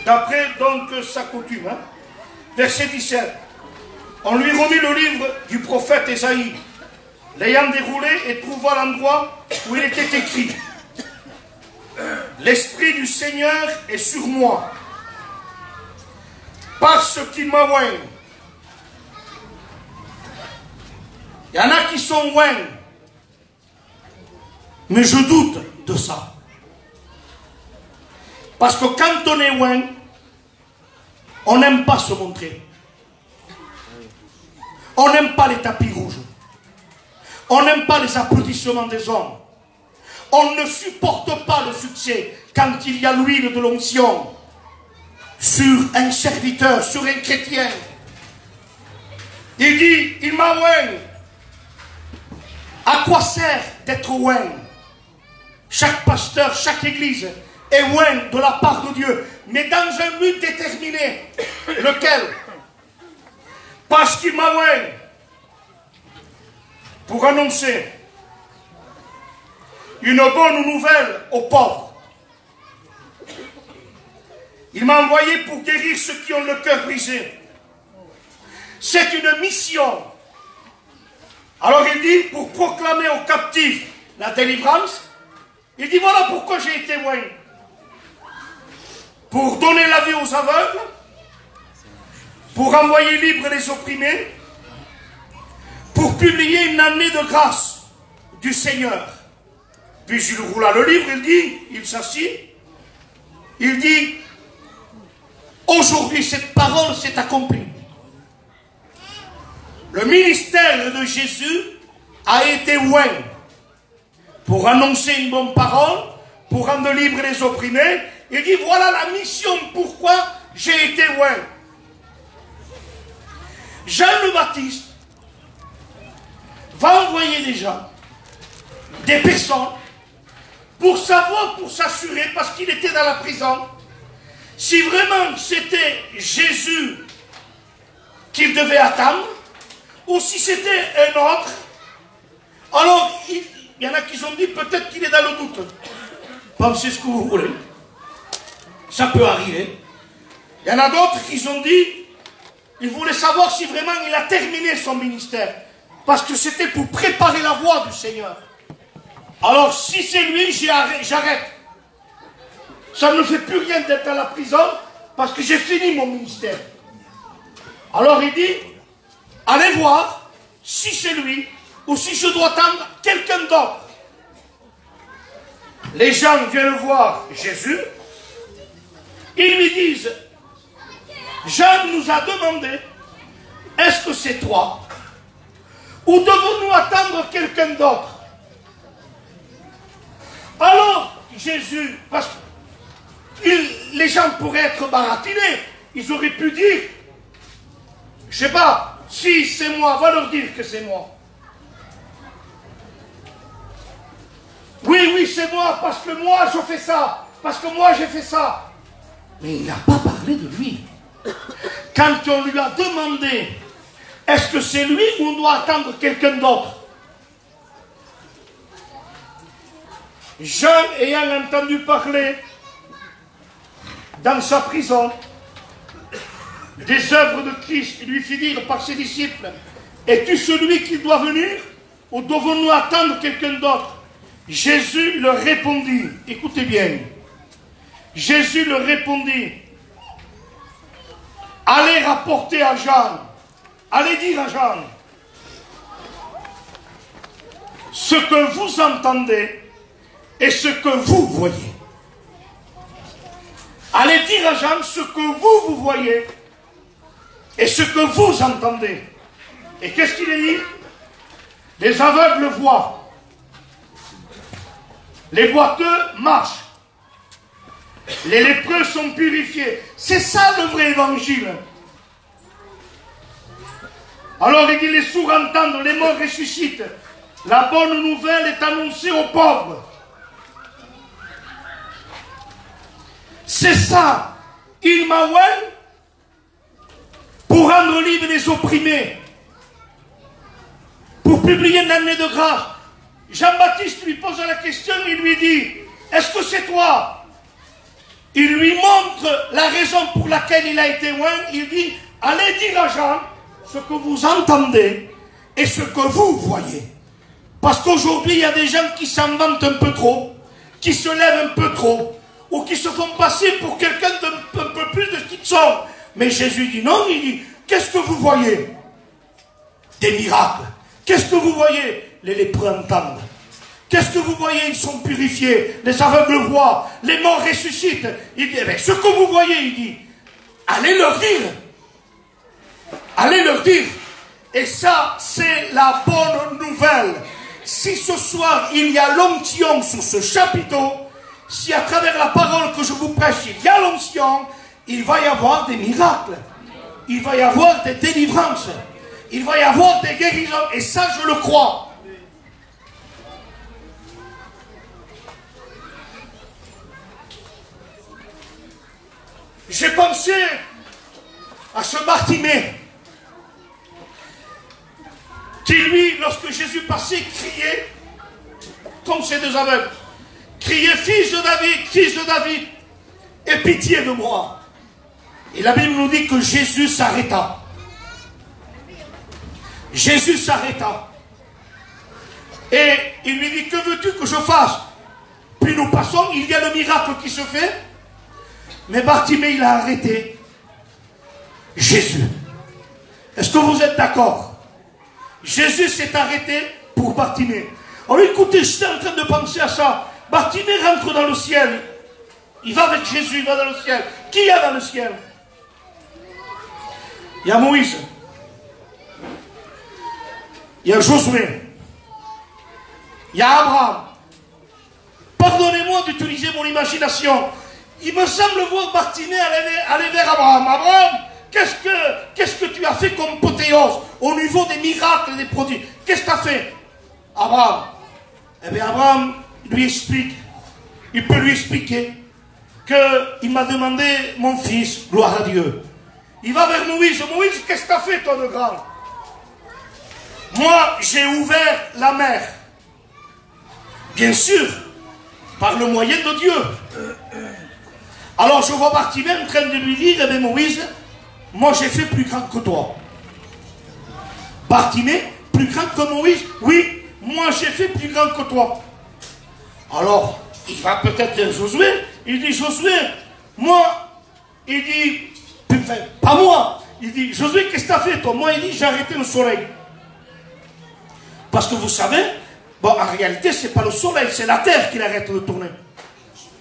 D'après donc sa coutume. Hein? Verset 17. On lui remit le livre du prophète Ésaïe. L'ayant déroulé et trouva l'endroit où il était écrit. L'Esprit du Seigneur est sur moi. Parce qu'il m'a oint. Il y en a qui sont loin. Mais je doute de ça. Parce que quand on est loin, on n'aime pas se montrer. On n'aime pas les tapis rouges. On n'aime pas les applaudissements des hommes. On ne supporte pas le succès quand il y a l'huile de l'onction sur un serviteur, sur un chrétien. Il dit, il m'a oint. À quoi sert d'être oint? Chaque pasteur, chaque église est oint de la part de Dieu, mais dans un but déterminé. Lequel? Parce qu'il m'a oint pour annoncer une bonne nouvelle aux pauvres. Il m'a envoyé pour guérir ceux qui ont le cœur brisé. C'est une mission. Alors il dit, pour proclamer aux captifs la délivrance, il dit, voilà pourquoi j'ai été loin. Pour donner la vie aux aveugles, pour envoyer libres les opprimés, pour publier une année de grâce du Seigneur. Puis il roula le livre, il dit, il s'assit, il dit, aujourd'hui cette parole s'est accomplie. Le ministère de Jésus a été loin pour annoncer une bonne parole, pour rendre libres les opprimés. Il dit, voilà la mission pourquoi j'ai été loin. Jean le Baptiste va envoyer des gens, des personnes, pour savoir, pour s'assurer, parce qu'il était dans la prison, si vraiment c'était Jésus qu'il devait attendre, ou si c'était un autre. Alors, il y en a qui ont dit peut-être qu'il est dans le doute. Pensez ce que vous voulez. Ça peut arriver. Il y en a d'autres qui ont dit, ils voulaient savoir si vraiment il a terminé son ministère. Parce que c'était pour préparer la voie du Seigneur. Alors, si c'est lui, j'arrête. Ça ne me fait plus rien d'être à la prison parce que j'ai fini mon ministère. Alors il dit, allez voir si c'est lui ou si je dois attendre quelqu'un d'autre. Les gens viennent voir Jésus. Ils lui disent, Jean nous a demandé, est-ce que c'est toi? Ou devons-nous attendre quelqu'un d'autre? Alors, Jésus, parce que les gens pourraient être baratinés, ils auraient pu dire, je ne sais pas, si c'est moi, va leur dire que c'est moi. Oui, c'est moi, parce que moi je fais ça, parce que moi j'ai fait ça. Mais il n'a pas parlé de lui. Quand on lui a demandé, est-ce que c'est lui ou on doit attendre quelqu'un d'autre? Jean, ayant entendu parler dans sa prison des œuvres de Christ, il lui fit dire par ses disciples, es-tu celui qui doit venir ou devons-nous attendre quelqu'un d'autre? Jésus leur répondit, écoutez bien, Jésus leur répondit, allez rapporter à Jean, allez dire à Jean, ce que vous entendez et ce que vous voyez. Allez dire à Jean ce que vous voyez et ce que vous entendez. Et qu'est-ce qu'il est dit? Les aveugles voient. Les boiteux marchent. Les lépreux sont purifiés. C'est ça le vrai évangile. Alors il dit, les sourds entendent, les morts ressuscitent. La bonne nouvelle est annoncée aux pauvres. C'est ça. Il m'a oint pour rendre libre les opprimés. Pour publier une année de grâce. Jean-Baptiste lui pose la question, il lui dit, est-ce que c'est toi? Il lui montre la raison pour laquelle il a été oint. Il dit, allez dire à Jean ce que vous entendez et ce que vous voyez. Parce qu'aujourd'hui, il y a des gens qui s'en vantent un peu trop, qui se lèvent un peu trop, ou qui se font passer pour quelqu'un d'un peu plus de ce qu'ils sont. Mais Jésus dit non, il dit, qu'est-ce que vous voyez? Des miracles. Qu'est-ce que vous voyez? Les lépreux entendent. Qu'est-ce que vous voyez? Ils sont purifiés. Les aveugles voient. Les morts ressuscitent. Il dit, ce que vous voyez, il dit, allez leur dire. Allez leur dire. Et ça, c'est la bonne nouvelle. Si ce soir, il y a l'onction sur ce chapiteau, si à travers la parole que je vous prêche, il y a l'onction, il va y avoir des miracles. Il va y avoir des délivrances. Il va y avoir des guérisons. Et ça, je le crois. J'ai pensé à ce Bartimée qui, lui, lorsque Jésus passait, criait comme ces deux aveugles. Criait, fils de David, aie pitié de moi. Et la Bible nous dit que Jésus s'arrêta. Jésus s'arrêta. Et il lui dit, que veux-tu que je fasse? Puis nous passons, il y a le miracle qui se fait. Mais Bartimée, il a arrêté Jésus. Est-ce que vous êtes d'accord? Jésus s'est arrêté pour Bartimée. Alors écoutez, j'étais en train de penser à ça. Bartimée rentre dans le ciel. Il va avec Jésus, il va dans le ciel. Qui y a dans le ciel? Il y a Moïse. Il y a Josué. Il y a Abraham. Pardonnez-moi d'utiliser mon imagination. Il me semble voir Bartimée aller vers Abraham. Abraham, qu'est-ce que tu as fait comme pothéose au niveau des miracles et des prodiges? Qu'est-ce que tu as fait? Abraham. Eh bien, Abraham lui explique, il peut lui expliquer qu'il m'a demandé mon fils, gloire à Dieu. Il va vers Moïse. Moïse, qu'est-ce que tu as fait toi de grand? Moi, j'ai ouvert la mer. Bien sûr, par le moyen de Dieu. Alors je vois Bartimée en train de lui dire, eh bien Moïse, moi j'ai fait plus grand que toi. Bartimée, plus grand que Moïse? Oui, moi j'ai fait plus grand que toi. Alors, il va peut-être dire Josué, il dit Josué, moi, il dit, pas moi, il dit Josué, qu'est-ce que tu as fait toi? Moi, il dit j'ai arrêté le soleil. Parce que vous savez, bon, en réalité, ce n'est pas le soleil, c'est la terre qui arrête de tourner.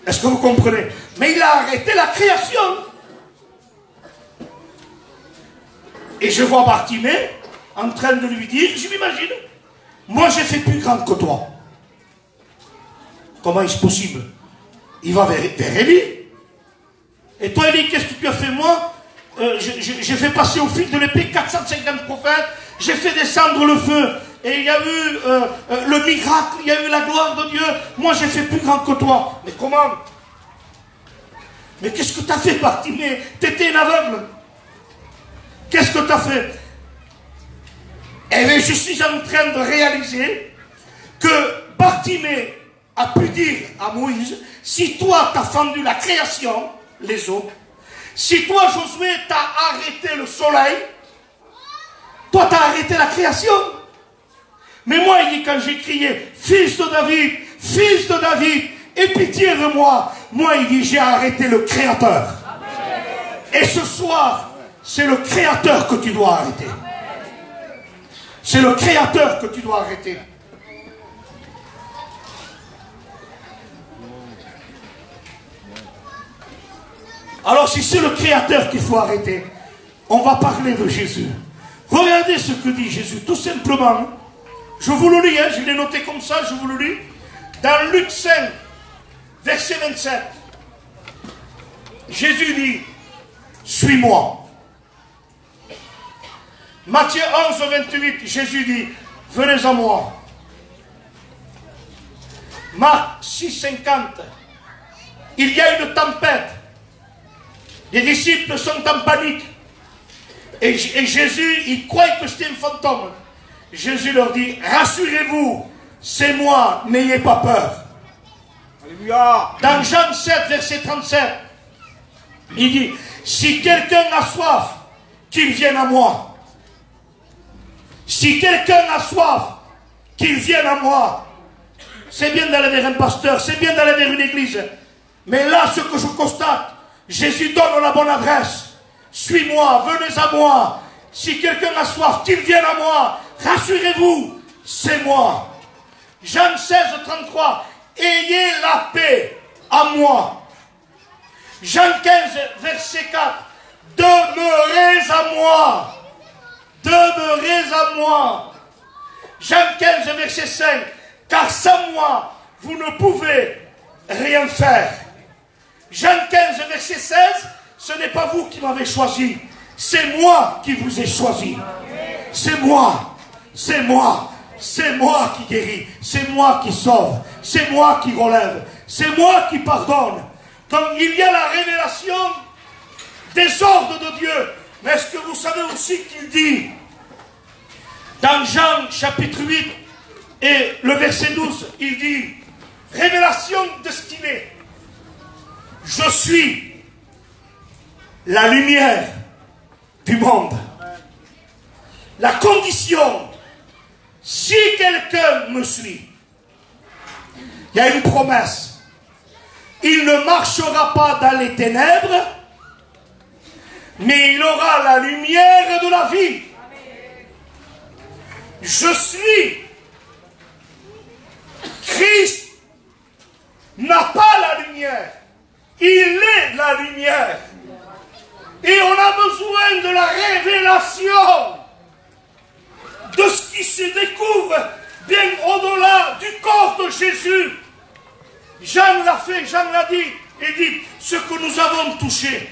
Est-ce que vous comprenez? Mais il a arrêté la création. Et je vois Bartimée en train de lui dire, je m'imagine, moi j'ai fait plus grand que toi. Comment est-ce possible? Il va vers Élie. Et toi, Élie, qu'est-ce que tu as fait? Moi, j'ai fait passer au fil de l'épée 450 prophètes, j'ai fait descendre le feu, et il y a eu le miracle, il y a eu la gloire de Dieu. Moi, j'ai fait plus grand que toi. Mais comment? Mais qu'est-ce que tu as fait, Bartimée? Tu étais un aveugle. Qu'est-ce que tu as fait? Eh bien, je suis en train de réaliser que Bartimée a pu dire à Moïse, si toi t'as fendu la création, les eaux, si toi Josué t'as arrêté le soleil, toi t'as arrêté la création. Mais moi, il dit, quand j'ai crié, fils de David, aie pitié de moi, moi, il dit, j'ai arrêté le Créateur. Et ce soir, c'est le Créateur que tu dois arrêter. C'est le Créateur que tu dois arrêter. Alors si c'est le Créateur qu'il faut arrêter, on va parler de Jésus. Regardez ce que dit Jésus, tout simplement. Je vous le lis, hein, je l'ai noté comme ça, je vous le lis. Dans Luc 5, verset 27, Jésus dit, suis-moi. Matthieu 11, 28, Jésus dit, venez à moi. Marc 6, 50, il y a une tempête. Les disciples sont en panique. Et Jésus, il croit que c'est un fantôme. Jésus leur dit, rassurez-vous, c'est moi, n'ayez pas peur. Alléluia. Dans Jean 7, verset 37, il dit, si quelqu'un a soif, qu'il vienne à moi. Si quelqu'un a soif, qu'il vienne à moi. C'est bien d'aller vers un pasteur, c'est bien d'aller vers une église. Mais là, ce que je constate, Jésus donne la bonne adresse. Suis-moi, venez à moi. Si quelqu'un a soif, qu'il vienne à moi. Rassurez-vous, c'est moi. Jean 16, 33. Ayez la paix à moi. Jean 15, verset 4. Demeurez à moi. Demeurez à moi. Jean 15, verset 5. Car sans moi, vous ne pouvez rien faire. Jean 15, verset 16, ce n'est pas vous qui m'avez choisi, c'est moi qui vous ai choisi. C'est moi, c'est moi, c'est moi qui guérit, c'est moi qui sauve, c'est moi qui relève, c'est moi qui pardonne. Donc il y a la révélation des ordres de Dieu. Mais est-ce que vous savez aussi qu'il dit, dans Jean chapitre 8 et le verset 12, il dit, révélation destinée. Je suis la lumière du monde. La condition, si quelqu'un me suit, il y a une promesse. Il ne marchera pas dans les ténèbres, mais il aura la lumière de la vie. Je suis. Christ n'a pas la lumière. Il est la lumière. Et on a besoin de la révélation de ce qui se découvre bien au-delà du corps de Jésus. Jean l'a fait, Jean l'a dit. Il dit, ce que nous avons touché,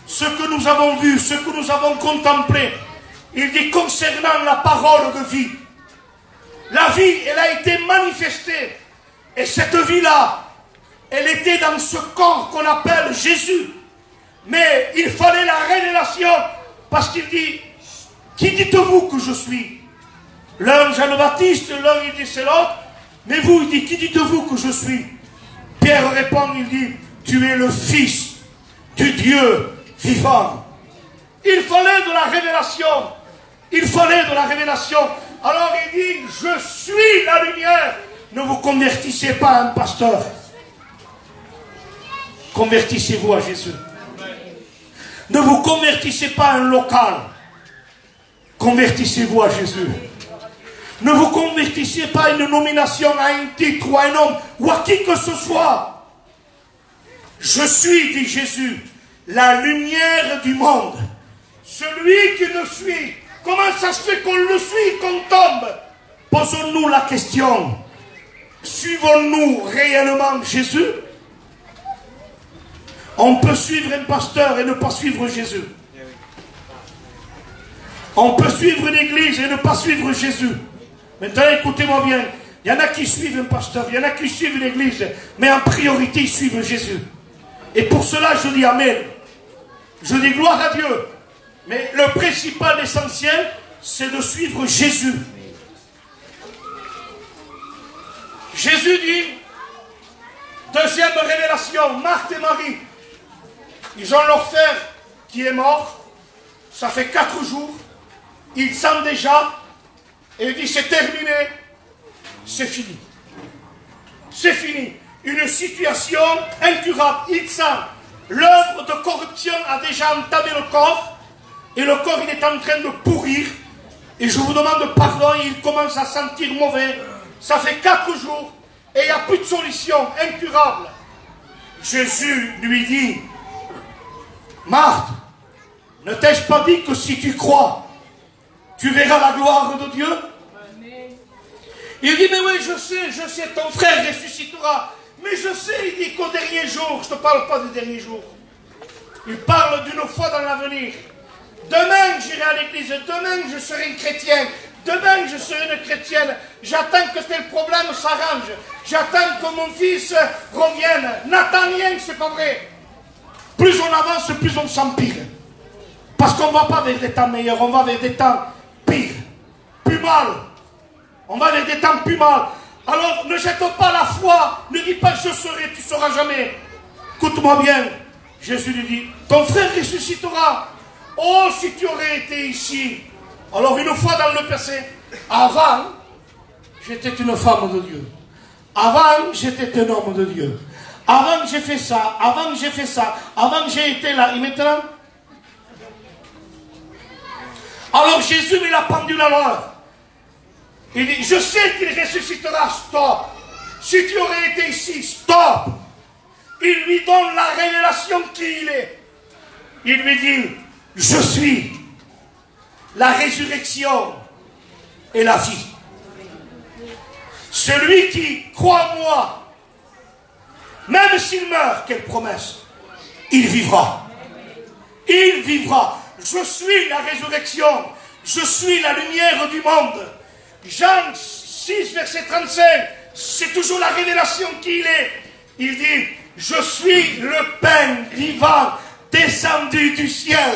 ce que nous avons vu, ce que nous avons contemplé. Il dit, concernant la parole de vie. La vie, elle a été manifestée. Et cette vie-là, elle était dans ce corps qu'on appelle Jésus. Mais il fallait la révélation. Parce qu'il dit, qui dites-vous que je suis? L'un Jean le Baptiste, l'un il dit c'est l'autre. Mais vous, il dit, qui dites-vous que je suis? Pierre répond, il dit, tu es le Fils du Dieu vivant. Il fallait de la révélation. Il fallait de la révélation. Alors il dit, je suis la lumière. Ne vous convertissez pas à un pasteur. Convertissez-vous à Jésus. Ne vous convertissez pas à un local. Convertissez-vous à Jésus. Ne vous convertissez pas à une nomination, à un titre ou à un homme ou à qui que ce soit. Je suis, dit Jésus, la lumière du monde. Celui qui le suit, comment ça se fait qu'on le suit, qu'on tombe? Posons-nous la question. Suivons-nous réellement Jésus? On peut suivre un pasteur et ne pas suivre Jésus. On peut suivre une église et ne pas suivre Jésus. Maintenant, écoutez-moi bien. Il y en a qui suivent un pasteur, il y en a qui suivent une église, mais en priorité, ils suivent Jésus. Et pour cela, je dis Amen. Je dis gloire à Dieu. Mais le principal, l'essentiel, c'est de suivre Jésus. Jésus dit, deuxième révélation, Marthe et Marie, ils ont leur frère qui est mort, ça fait 4 jours, ils sentent déjà, et il dit c'est terminé, c'est fini. C'est fini. Une situation incurable, il sent, l'œuvre de corruption a déjà entamé le corps, et le corps il est en train de pourrir, et je vous demande pardon, il commence à sentir mauvais, ça fait 4 jours, et il n'y a plus de solution, incurable. Jésus lui dit, Marthe, ne t'ai-je pas dit que si tu crois, tu verras la gloire de Dieu? Il dit, mais oui, je sais, ton frère ressuscitera. Mais je sais, il dit qu'au dernier jour, je ne te parle pas du dernier jour. Il parle d'une fois dans l'avenir. Demain, j'irai à l'église. Demain, je serai une chrétienne. Demain, je serai une chrétienne. J'attends que tel problème s'arrange. J'attends que mon fils revienne. N'attends rien, c'est pas vrai. Plus on avance, plus on s'empire. Parce qu'on ne va pas vers des temps meilleurs, on va vers des temps pires, plus mal. On va vers des temps plus mal. Alors ne jette pas la foi, ne dis pas que je serai, tu ne sauras jamais. Écoute-moi bien, Jésus lui dit, ton frère ressuscitera. Oh, si tu aurais été ici. Alors une fois dans le passé, avant, j'étais une femme de Dieu. Avant, j'étais un homme de Dieu. Avant j'ai fait ça, avant j'ai fait ça, avant j'ai été là, et maintenant. Alors Jésus met la pendule à l'heure. Il dit, je sais qu'il ressuscitera, stop. Si tu aurais été ici, stop. Il lui donne la révélation qui il est. Il lui dit, je suis la résurrection et la vie. Celui qui croit en moi, même s'il meurt, quelle promesse, il vivra. Il vivra. Je suis la résurrection. Je suis la lumière du monde. Jean 6, verset 35, c'est toujours la révélation qu'il est. Il dit, je suis le pain vivant descendu du ciel.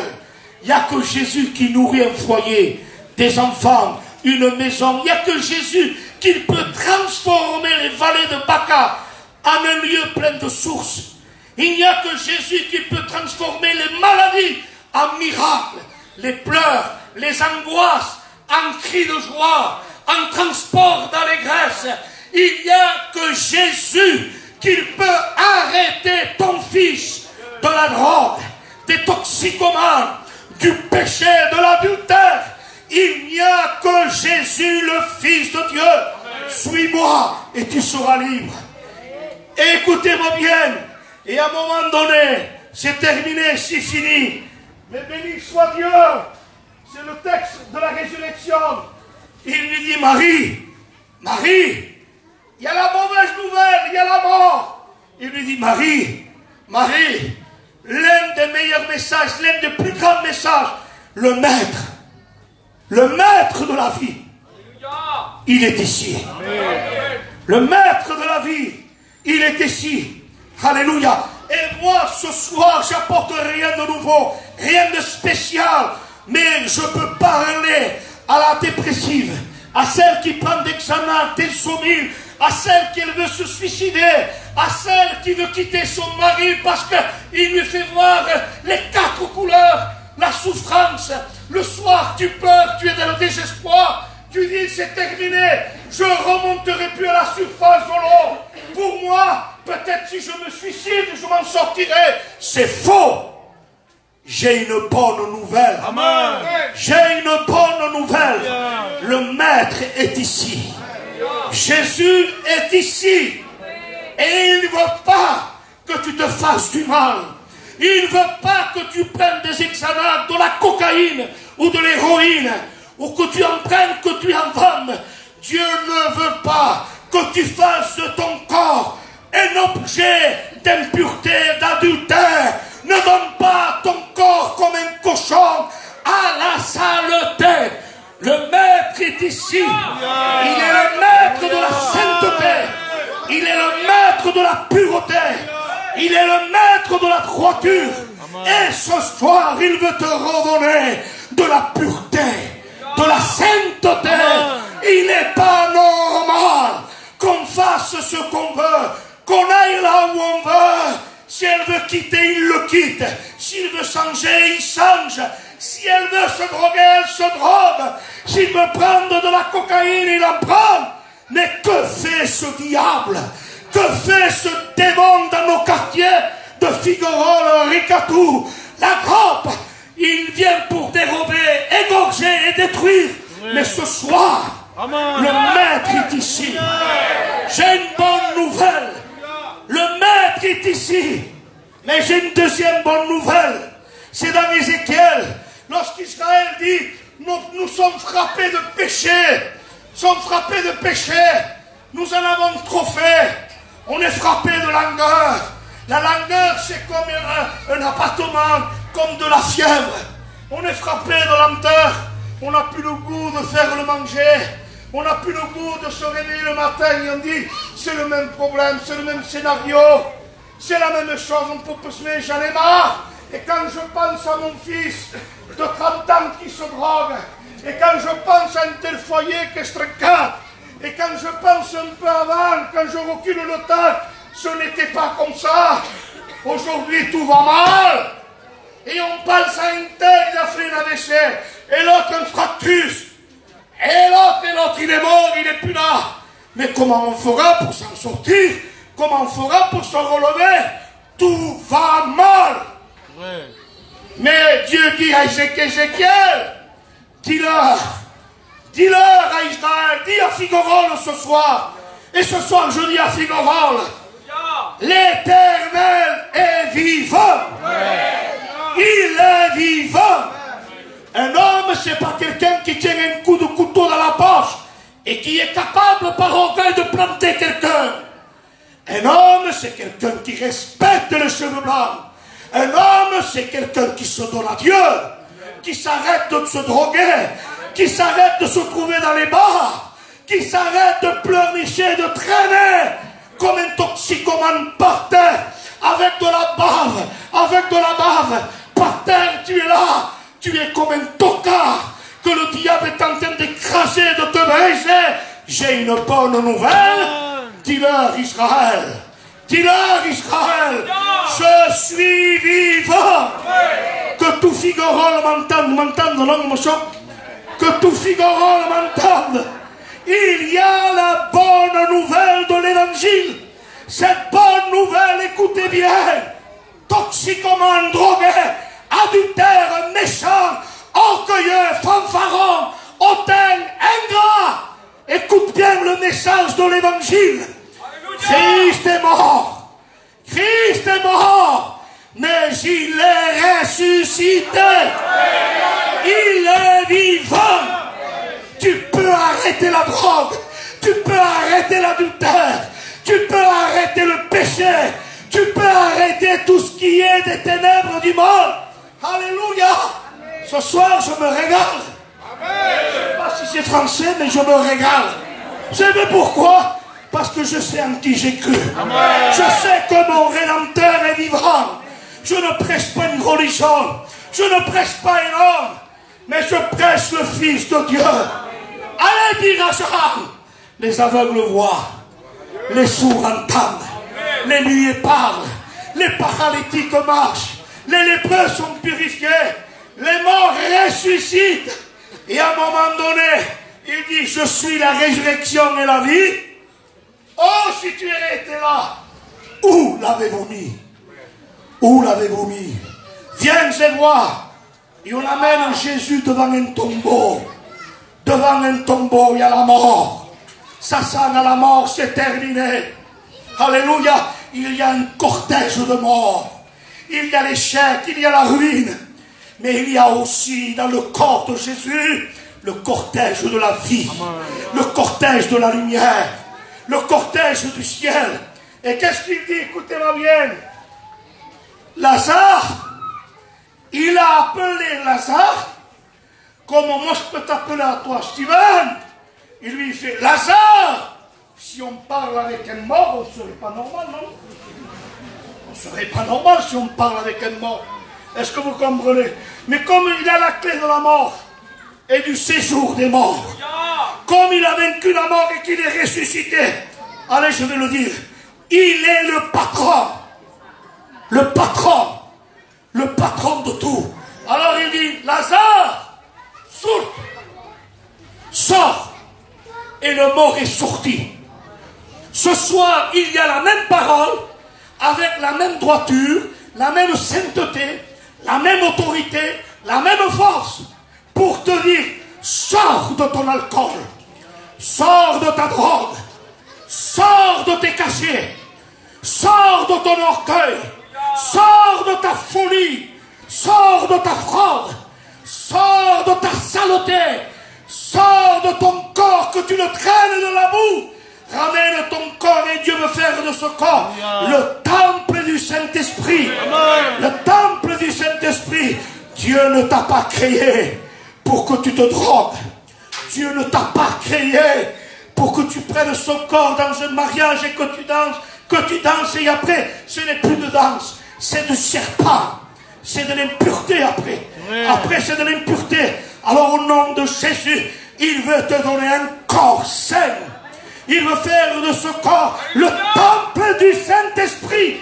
Il n'y a que Jésus qui nourrit un foyer, des enfants, une maison. Il n'y a que Jésus qui peut transformer les vallées de Baca en un lieu plein de sources. Il n'y a que Jésus qui peut transformer les maladies en miracles, les pleurs, les angoisses en cris de joie, en transport d'allégresse. Il n'y a que Jésus qui peut arrêter ton fils de la drogue, des toxicomanes, du péché, de l'adultère. Il n'y a que Jésus, le Fils de Dieu. Suis-moi et tu seras libre. Et écoutez-moi bien. Et à un moment donné, c'est terminé, c'est fini. Mais béni soit Dieu. C'est le texte de la résurrection. Il lui dit, Marie, Marie, il y a la mauvaise nouvelle, il y a la mort. Il lui dit, Marie, Marie, l'un des meilleurs messages, l'un des plus grands messages, le maître de la vie, il est ici. Amen. Le maître de la vie, il est ici. Alléluia. Et moi, ce soir, j'apporte rien de nouveau, rien de spécial, mais je peux parler à la dépressive, à celle qui prend des xanax, des sommiles, à celle qui veut se suicider, à celle qui veut quitter son mari parce qu'il lui fait voir les 4 couleurs, la souffrance. Le soir, tu pleures, tu es dans le désespoir, tu dis c'est terminé, je ne remonterai plus à la surface de l'eau. Pour moi, peut-être si je me suicide, je m'en sortirai. C'est faux. J'ai une bonne nouvelle. Amen. J'ai une bonne nouvelle. Le Maître est ici. Jésus est ici. Et il ne veut pas que tu te fasses du mal. Il ne veut pas que tu prennes des examens, de la cocaïne ou de l'héroïne, ou que tu en prennes, que tu en vendes. Dieu ne veut pas que tu fasses de ton corps un objet d'impureté, d'adultère. Ne donne pas ton corps comme un cochon à la saleté. Le Maître est ici. Il est le Maître de la sainteté. Il est le Maître de la pureté. Il est le Maître de la droiture. Et ce soir, il veut te redonner de la pureté, de la sainteté. Il n'est pas normal qu'on fasse ce qu'on veut, qu'on aille là où on veut. Si elle veut quitter, il le quitte. S'il veut changer, il change. Si elle veut se droguer, elle se drogue. S'il veut prendre de la cocaïne, il en prend. Mais que fait ce diable? Que fait ce démon dans nos quartiers de Figueroa, Ricatou, la Grotte? Il vient pour dérober, égorger et détruire. Oui. Mais ce soir, le Maître est ici. J'ai une bonne nouvelle. Le Maître est ici. Mais j'ai une deuxième bonne nouvelle. C'est dans Ézéchiel. Lorsqu'Israël dit, nous sommes frappés de péché. Nous sommes frappés de péché. Nous en avons trop fait. On est frappé de langueur. La langueur, c'est comme un appartement, comme de la fièvre. On est frappé de lenteur. On n'a plus le goût de faire le manger. On n'a plus le goût de se réveiller le matin et on dit, c'est le même problème, c'est le même scénario. C'est la même chose, on peut se mettre, j'en ai marre. Et quand je pense à mon fils de 30 ans qui se drogue, et quand je pense à un tel foyer qui se trinquate, et quand je pense un peu avant, quand je recule le temps, ce n'était pas comme ça. Aujourd'hui, tout va mal. Et on pense à un tel, il a fait une AVC, et l'autre un fractus. Et l'autre, il est mort, il n'est plus là. Mais comment on fera pour s'en sortir? Comment on fera pour se relever? Tout va mal. Ouais. Mais Dieu dit à Ézéchiel, dis-leur à Israël, dis à Figueroa ce soir. Et ce soir, je dis à Figueroa, l'Éternel est vivant. Ouais. Il est vivant. Un homme, c'est pas quelqu'un qui tient un coup de couteau dans la poche et qui est capable par orgueil de planter quelqu'un. Un homme, c'est quelqu'un qui respecte les cheveux blancs. Un homme, c'est quelqu'un qui se donne à Dieu, qui s'arrête de se droguer, qui s'arrête de se trouver dans les bars, qui s'arrête de pleurnicher, de traîner comme un toxicomane par terre, avec de la bave, par terre, tu es là. Tu es comme un tocard que le diable est en train d'écraser, de te briser. J'ai une bonne nouvelle. Dis-leur Israël. Dis-leur Israël. Je suis vivant. Que tout Figueroa m'entende, non, mon chat? Que tout Figueroa m'entende. Il y a la bonne nouvelle de l'évangile. Cette bonne nouvelle, écoutez bien. Toxicomane, drogué, adultère, méchant, orgueilleux, fanfaron, hautain, ingrat. Écoute bien le message de l'évangile. Christ est mort. Christ est mort. Mais il est ressuscité. Il est vivant. Tu peux arrêter la drogue. Tu peux arrêter l'adultère. Tu peux arrêter le péché. Tu peux arrêter tout ce qui est des ténèbres du monde. Alléluia. Ce soir, je me régale. Je ne sais pas si c'est français, mais je me régale. Vous savez pourquoi? Parce que je sais en qui j'ai cru. Je sais que mon Rédempteur est vivant. Je ne prêche pas une religion. Je ne prêche pas un homme. Mais je prêche le Fils de Dieu. Allez dire à Jean, les aveugles voient, Les sourds entendent. Les muets parlent. Les paralytiques marchent. Les lépreux sont purifiés. Les morts ressuscitent. Et à un moment donné, il dit, je suis la résurrection et la vie. Oh, si tu étais là, où l'avez-vous mis? Où l'avez-vous mis? Viens et vois. Et on amène Jésus devant un tombeau. Devant un tombeau, il y a la mort. Ça sent à la mort, c'est terminé. Alléluia. Il y a un cortège de mort. Il y a l'échec, il y a la ruine. Mais il y a aussi dans le corps de Jésus le cortège de la vie. Le cortège de la lumière. Le cortège du ciel. Et qu'est-ce qu'il dit? Écoutez-moi bien. Lazare, il a appelé Lazare, comme moi je peux t'appeler à toi Steven. Il lui fait, Lazare, si on parle avec un mort, on ne serait pas normal, non? On ne serait pas normal si on parle avec un mort. Est-ce que vous comprenez? Mais comme il a la clé de la mort et du séjour des morts, comme il a vaincu la mort et qu'il est ressuscité, allez, je vais le dire, il est le patron. Le patron. Le patron de tout. Alors il dit, Lazare, sors. Et le mort est sorti. Ce soir, il y a la même parole, avec la même droiture, la même sainteté, la même autorité, la même force, pour te dire, sors de ton alcool, sors de ta drogue, sors de tes cachets, sors de ton orgueil, sors de ta folie, sors de ta fraude, sors de ta saleté, sors de ton corps que tu le traînes de la boue. Ramène ton corps et Dieu veut faire de ce corps le temple du Saint-Esprit. Le temple du Saint-Esprit. Dieu ne t'a pas créé pour que tu te drogues. Dieu ne t'a pas créé pour que tu prennes ce corps dans un mariage et que tu danses et après, ce n'est plus de danse, c'est du serpent. C'est de l'impureté après. Après, c'est de l'impureté. Alors, au nom de Jésus, il veut te donner un corps saint. Il veut faire de ce corps le temple du Saint-Esprit.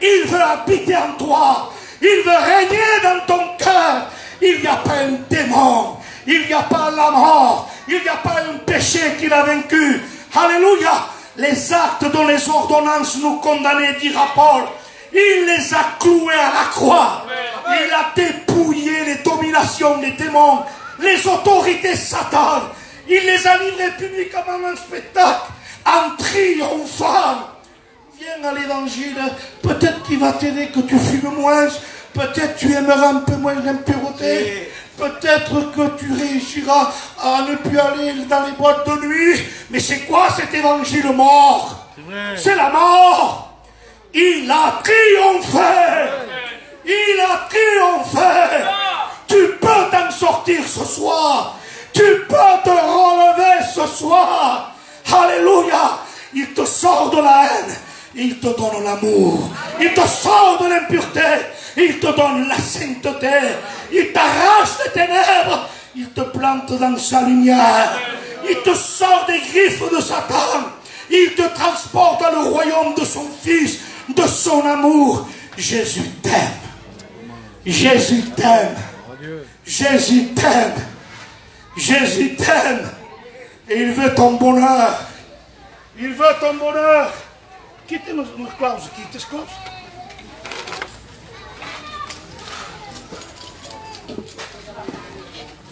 Il veut habiter en toi. Il veut régner dans ton cœur. Il n'y a pas un démon. Il n'y a pas la mort. Il n'y a pas un péché qu'il a vaincu. Alléluia. Les actes dont les ordonnances nous condamnaient, dira Paul, il les a cloués à la croix. Il a dépouillé les dominations des démons, les autorités satanes. Il les a livrés publiquement en spectacle, en triomphant. Viens à l'évangile, peut-être qu'il va t'aider que tu fumes moins, peut-être tu aimeras un peu moins l'impureté, peut-être que tu réussiras à ne plus aller dans les boîtes de nuit. Mais c'est quoi cet évangile mort? C'est la mort. Il a triomphé. Il a triomphé. Tu peux t'en sortir ce soir. Tu peux te relever ce soir. Alléluia. Il te sort de la haine. Il te donne l'amour. Il te sort de l'impureté. Il te donne la sainteté. Il t'arrache des ténèbres. Il te plante dans sa lumière. Il te sort des griffes de Satan. Il te transporte dans le royaume de son Fils, de son amour. Jésus t'aime. Jésus t'aime. Jésus t'aime. Jésus t'aime. Et il veut ton bonheur. Il veut ton bonheur. Quittez nos clauses. Quittez ce clause.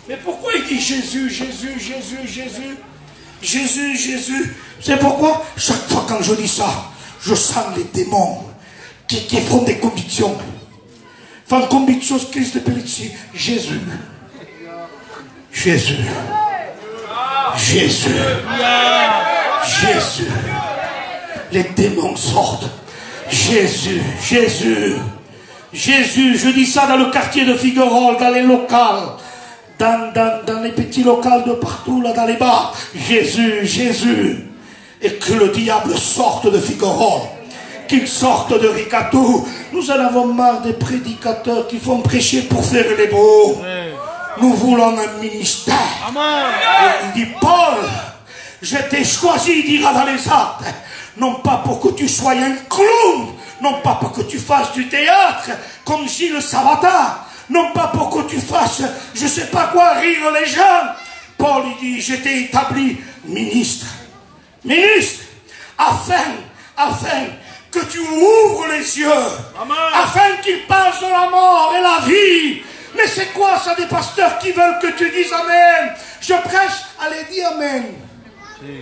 Mais pourquoi il dit Jésus, Jésus, Jésus, Jésus, Jésus, Jésus? C'est pourquoi chaque fois quand je dis ça, je sens les démons qui font des convictions. Fan convictions Christ de Pellici. Jésus. Jésus. Jésus. Jésus. Les démons sortent. Jésus. Jésus. Jésus. Je dis ça dans le quartier de Figuerolles, dans les locales. Dans les petits locales de partout, là, dans les bars. Jésus, Jésus. Et que le diable sorte de Figuerolles. Qu'il sorte de Ricatou. Nous en avons marre des prédicateurs qui font prêcher pour faire les beaux. Nous voulons un ministère. Et il dit, Paul, Je t'ai choisi, il dira dans les actes, non pas pour que tu sois un clown, non pas pour que tu fasses du théâtre, comme Gilles Sabata, non pas pour que tu fasses, je sais pas quoi, rire les gens. Paul, il dit, je t'ai établi ministre, afin que tu ouvres les yeux, afin qu'ils passent de la mort et la vie. Mais c'est quoi ça des pasteurs qui veulent que tu dises Amen? Je prêche, allez, dis Amen.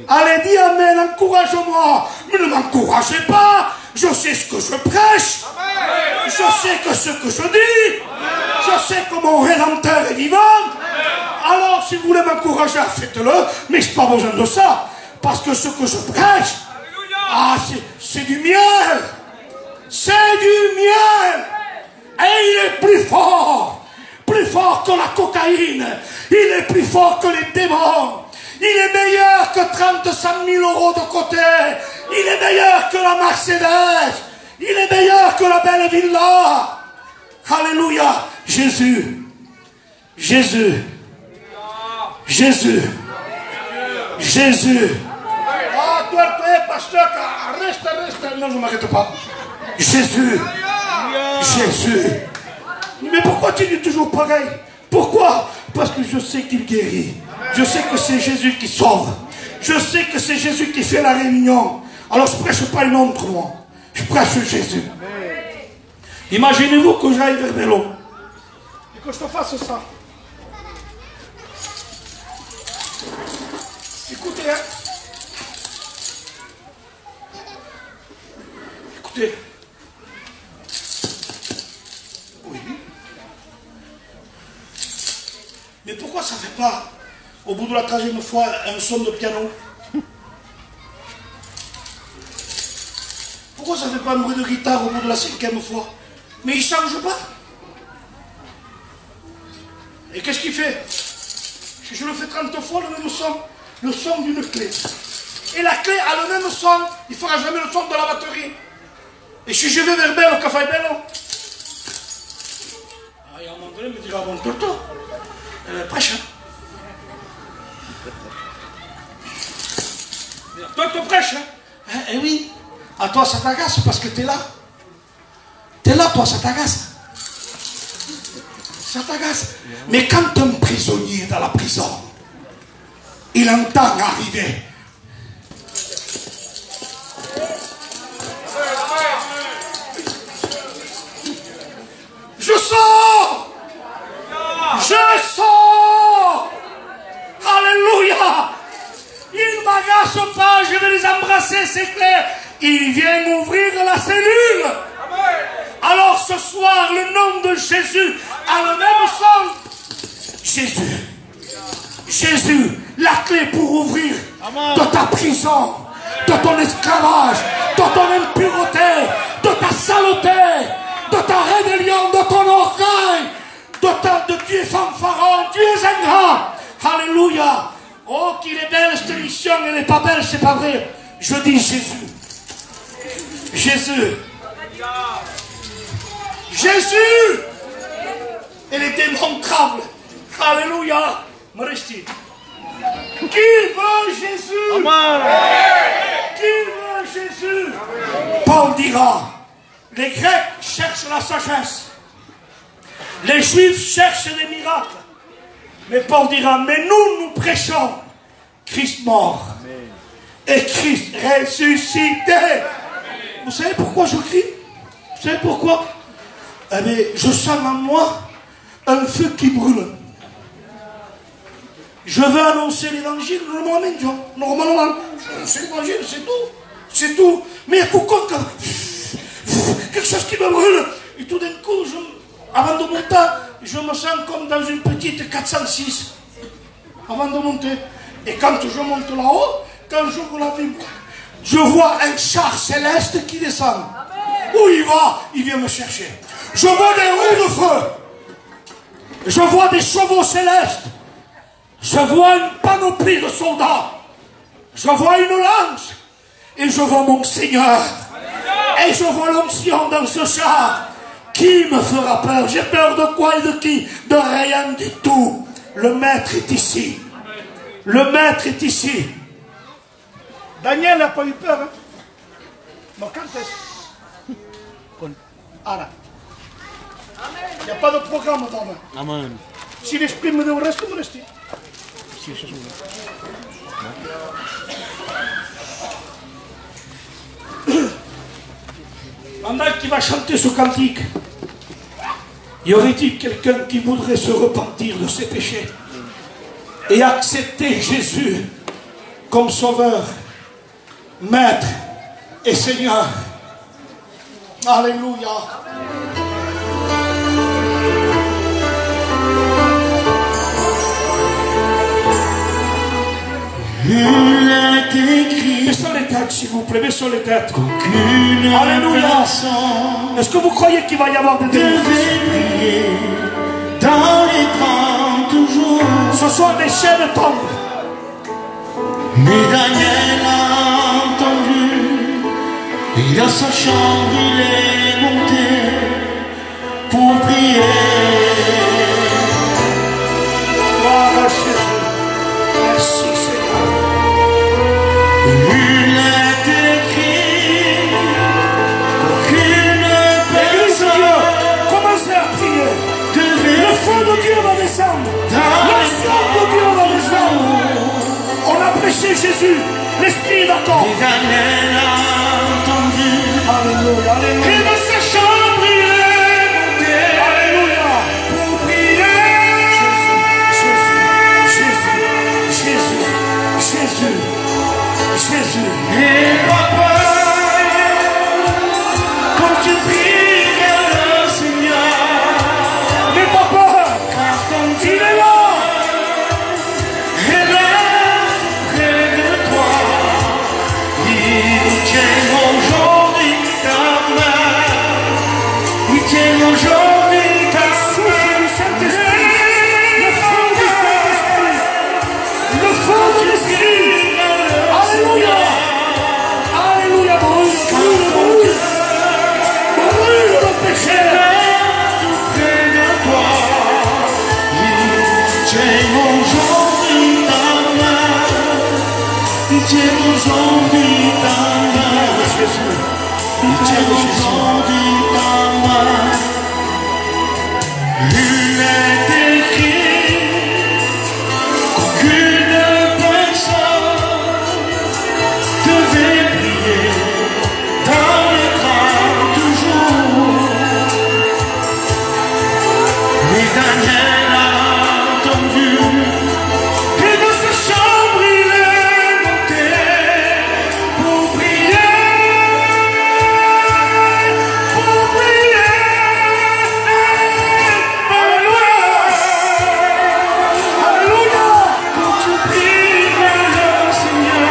Allez, dis Amen, encourage-moi. Mais ne m'encouragez pas. Je sais ce que je prêche. Je sais que ce que je dis. Je sais que mon Rédempteur est vivant. Alors, si vous voulez m'encourager, faites-le. Mais je n'ai pas besoin de ça. Parce que ce que je prêche, c'est du miel. C'est du miel. Et il est plus fort que la cocaïne. Il est plus fort que les démons. Il est meilleur que 35 000 euros de côté. Il est meilleur que la Mercedes. Il est meilleur que la belle villa. Alléluia. Jésus. Ah, toi, pasteur, reste. Non, je ne m'arrête pas. Jésus. Mais pourquoi tu dis toujours pareil? Pourquoi? Parce que je sais qu'il guérit. Je sais que c'est Jésus qui sauve. Je sais que c'est Jésus qui fait la réunion. Alors je ne prêche pas une autre moi. Je prêche Jésus. Imaginez-vous que j'aille vers Bello et que je te fasse ça. Écoutez, hein. Écoutez. Oui. Mais pourquoi ça ne fait pas, au bout de la 13e fois, un son de piano? Pourquoi ça ne fait pas un bruit de guitare au bout de la 5e fois? Mais il ne change pas. Et qu'est-ce qu'il fait? Si je le fais 30 fois, le son d'une clé. Et la clé a le même son, il ne fera jamais le son de la batterie. Et si je vais vers Bello, au café Bello, il y a un moment donné, il me dira, bon, toto, prêche, hein. Toi, tu prêches, hein? Eh oui. À toi, ça t'agace parce que tu es là. Tu es là, toi, ça t'agace. Ça t'agace. Mais quand un prisonnier est dans la prison, il entend arriver. Je sors. Alléluia. Ils ne m'agacent pas, je vais les embrasser, c'est clair. Ils viennent ouvrir la cellule. Alors ce soir, le nom de Jésus a le même son. Jésus, la clé pour ouvrir de ta prison, de ton esclavage, de ton impureté, de ta saleté, de ta rébellion, de ton orgueil, de tu es fanfaron, tu es ingrat. Alléluia. Oh, qu'il est belle cette émission, elle n'est pas belle, c'est pas vrai. Je dis Jésus. Et les démons tremblent. Alléluia. Maresti. Qui veut Jésus? Amen. Qui veut Jésus? Paul dira, les Grecs cherchent la sagesse. Les Juifs cherchent les miracles. Mais Paul dira, mais nous prêchons Christ mort et Christ ressuscité. Vous savez pourquoi je crie? Vous savez pourquoi? Eh bien, je sens en moi un feu qui brûle. Je veux annoncer l'évangile de moi-même, normalement. C'est l'évangile, c'est tout. C'est tout. Mais il y a quelque chose qui me brûle. Et tout d'un coup, avant de monter, je me sens comme dans une petite 406. Avant de monter. Et quand je monte là-haut, quand j'ouvre la Bible, je vois un char céleste qui descend. Où il va? Il vient me chercher. Je vois des roues de feu. Je vois des chevaux célestes. Je vois une panoplie de soldats. Je vois une lance. Et je vois mon Seigneur. Et je vois l'onction dans ce char. Qui me fera peur? J'ai peur de quoi et de qui? De rien du tout. Le Maître est ici. Le Maître est ici. Daniel n'a pas eu peur. Hein? Mais quand est-ce? Voilà. Il n'y a pas de programme dans main. Amen. Si l'esprit me donne, reste, me reste. Pendant qu'il va chanter ce cantique, y aurait-il quelqu'un qui voudrait se repentir de ses péchés et accepter Jésus comme sauveur, maître et Seigneur? Alléluia. Il est écrit. Baissons les têtes, s'il vous plaît, baissons les têtes. Alléluia. Est-ce que vous croyez qu'il va y avoir des délivrances? Prier dans les 30 jours. Ce soir, les chaînes tombent. Mais Daniel a entendu. Et dans sa chambre, il est monté pour prier. Gloire à Jésus. Merci, Seigneur. Il est écrit qu'aucune personne. Commencez à prier. Le feu de Dieu va descendre. Le sang de Dieu va descendre. On a prêché Jésus. L'Esprit est d'accord. Et Daniel a entendu. Alléluia, alléluia. Et dans sa chambre, il est monté. Alléluia. Pour prier. Jésus. Et papa, quand tu pries le Seigneur, Mais papa, car ton il Dieu est là. est là près de toi, il tient aujourd'hui ta main, il tient aujourd'hui ta Souffle du Saint-Esprit. Le feu du Saint-Esprit. Le feu de l'Esprit. Alléluia. Alléluia. Brûle le péché. près de toi, il tient aujourd'hui ta main, il tient aujourd'hui ta main, il tient aujourd'hui ta main. Il est écrit qu'aucune personne devait prier dans les 30 jours. Mais Daniel a entendu, et dans sa chambre il est monté pour prier, pour prier. Alléluia, alléluia. Quand tu pries le Seigneur,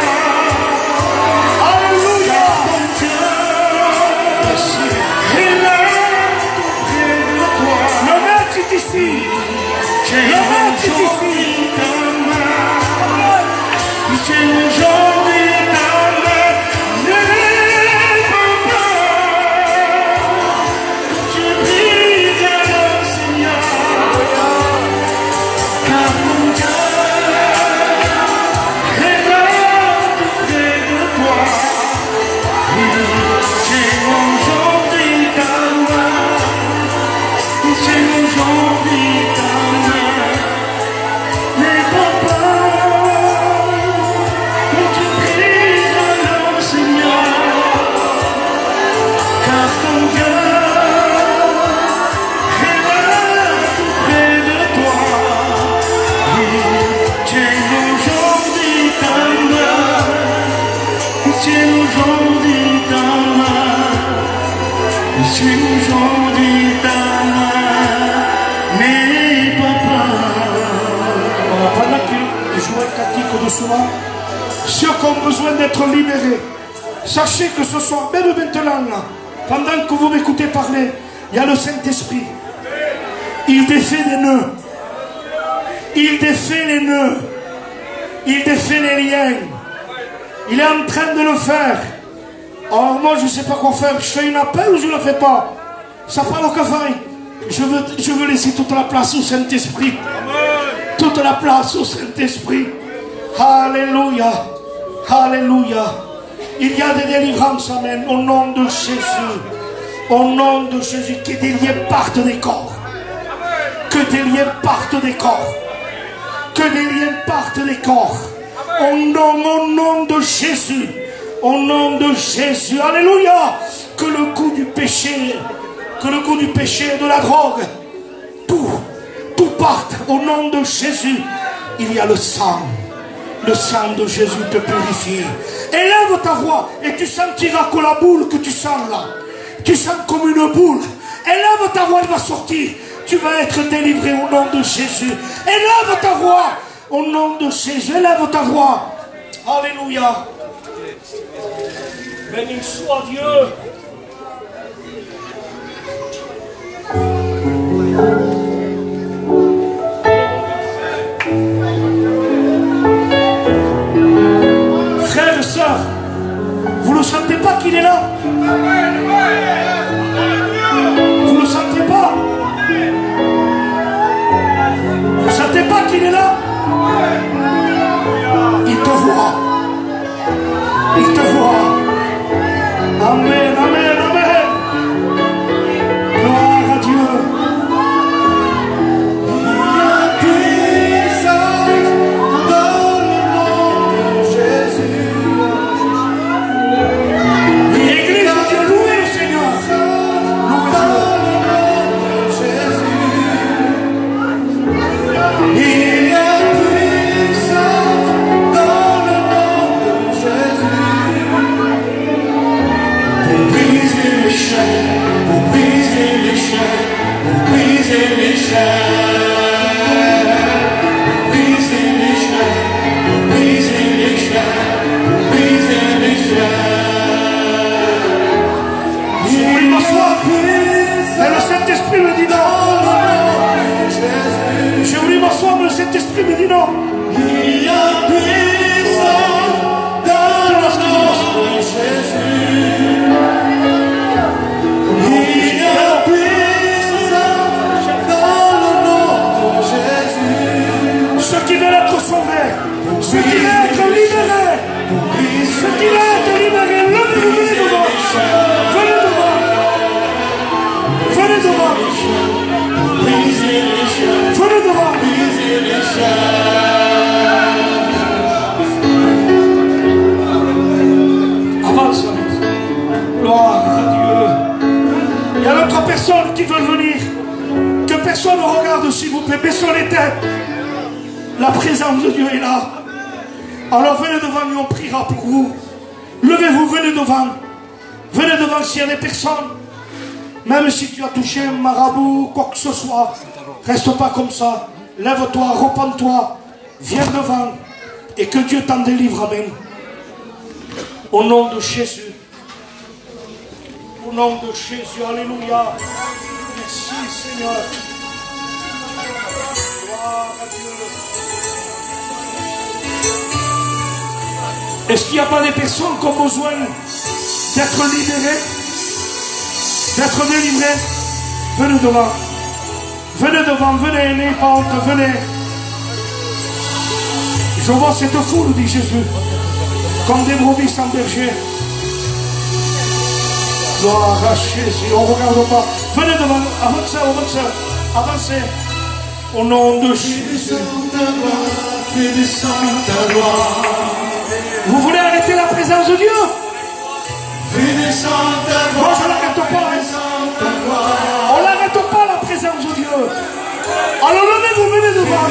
Alléluia. ton Dieu est là près de toi. Le maître est ici. Le maître est ici. ta main, il tient aujourd'hui ta main, n'aie pas peur, quand tu pries le Seigneur, car ton Dieu est là tout près de toi, il tient aujourd'hui ta main, il tient aujourd'hui ta main. Mais papa, quand tu pries le Seigneur, car ton Dieu est là tout près de toi, il tient aujourd'hui ta main, il tient aujourd'hui ta main, il tient aujourd'hui ta main, mais papa. Pendant qu'il joue un cantique doucement, ceux qui ont besoin d'être libérés, sachez que ce soir, même maintenant, là, pendant que vous m'écoutez parler, il y a le Saint-Esprit. Il défait les nœuds. Il défait les nœuds. Il défait les liens. Il est en train de le faire. Alors moi, je ne sais pas quoi faire. Je fais une appel ou je ne le fais pas? Ça parle au café. Je veux laisser toute la place au Saint-Esprit. Toute la place au Saint-Esprit. Alléluia. Alléluia. Il y a des délivrances, amen, au nom de Jésus. Au nom de Jésus, que des liens partent des corps. Que des liens partent des corps. Que des liens partent des corps. Au nom de Jésus. Au nom de Jésus. Alléluia. Que le goût du péché, de la drogue, tout parte au nom de Jésus. Il y a le sang. Le sang de Jésus te purifie. Élève ta voix et tu sentiras que la boule que tu sens là, tu sens comme une boule. Élève ta voix, elle va sortir. Tu vas être délivré au nom de Jésus. Élève ta voix au nom de Jésus. Élève ta voix. Alléluia. Béni soit Dieu. Frères et sœurs, vous ne sentez pas qu'il est là? Vous ne sentez pas? Vous ne sentez pas qu'il est là? Il te voit. Il te voit. Amen, amen, amen. Gloire à Dieu. Cet-esprit me dit non. Il y a puissance dans le nom de Jésus. Il y a puissance dans le nom de Jésus. Ceux qui veulent être sauvés, ceux qui veulent être libérés, ceux qui veulent être libérés, venez devant. Venez devant. Venez devant. Venez devant. Avance. Gloire à Dieu. Il y a d'autres personnes qui veulent venir. Que personne ne regarde, s'il vous plaît. Baissons les têtes. La présence de Dieu est là. Alors venez devant nous, on priera pour vous. Levez-vous, venez devant. Venez devant s'il y a des personnes. Même si tu as touché un marabout, quoi que ce soit. Reste pas comme ça. Lève-toi, repens-toi, viens devant et que Dieu t'en délivre, amen. Au nom de Jésus. Au nom de Jésus, alléluia. Merci Seigneur. Gloire à Dieu. Est-ce qu'il n'y a pas des personnes qui ont besoin d'être libérées, d'être délivrées? Venez devant. Venez devant, venez, n'ayez pas honte, venez. Je vois cette foule, dit Jésus, comme des brebis sans berger. Gloire à Jésus, on ne regarde pas. Venez devant, avancez, avancez. Au nom de Jésus. Vous voulez arrêter la présence de Dieu? Moi, je ne l'arrête pas. On n'arrête pas la présence de Dieu. Alors levez-vous, venez devant.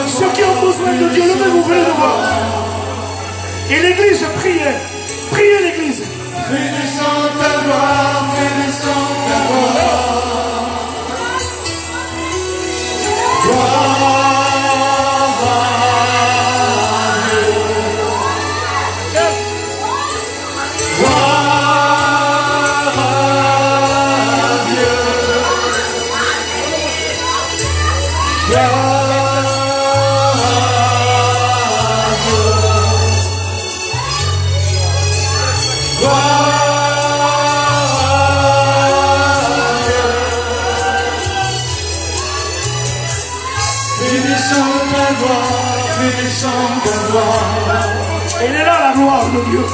Ceux qui ont besoin de Dieu, levez-vous, venez devant. Et l'église, priez. Priez l'église. Bénissons ta gloire, bénissons ta gloire. Elle est là la gloire de Dieu.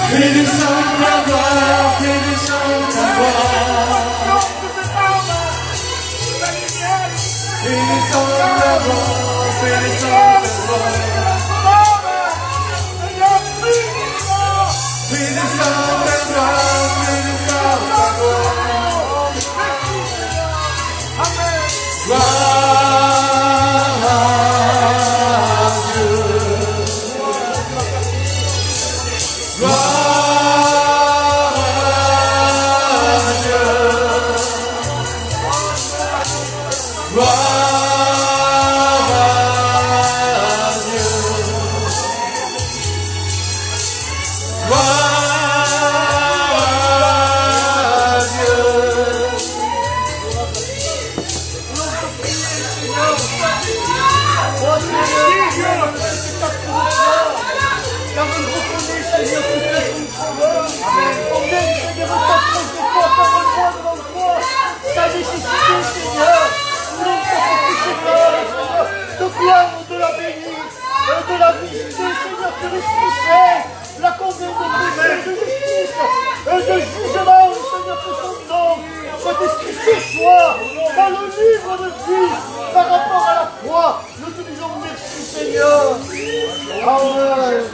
Fais descendre la gloire, fais descendre la gloire. Fais descendre la gloire, fais descendre la gloire. Fais descendre la gloire, fais descendre la gloire. Gloire à Dieu. Gloire à Dieu. Gloire à Dieu. Ta nécessité, Seigneur, nous de gloire, de la bénisse, de la visiter, Seigneur, que l'Esprit Saint, la conduite de péché, de justice, de jugement, Seigneur, que son nom soit écrit ce soir dans le livre de vie par rapport à la foi. Nous te disons merci, Seigneur. Amen.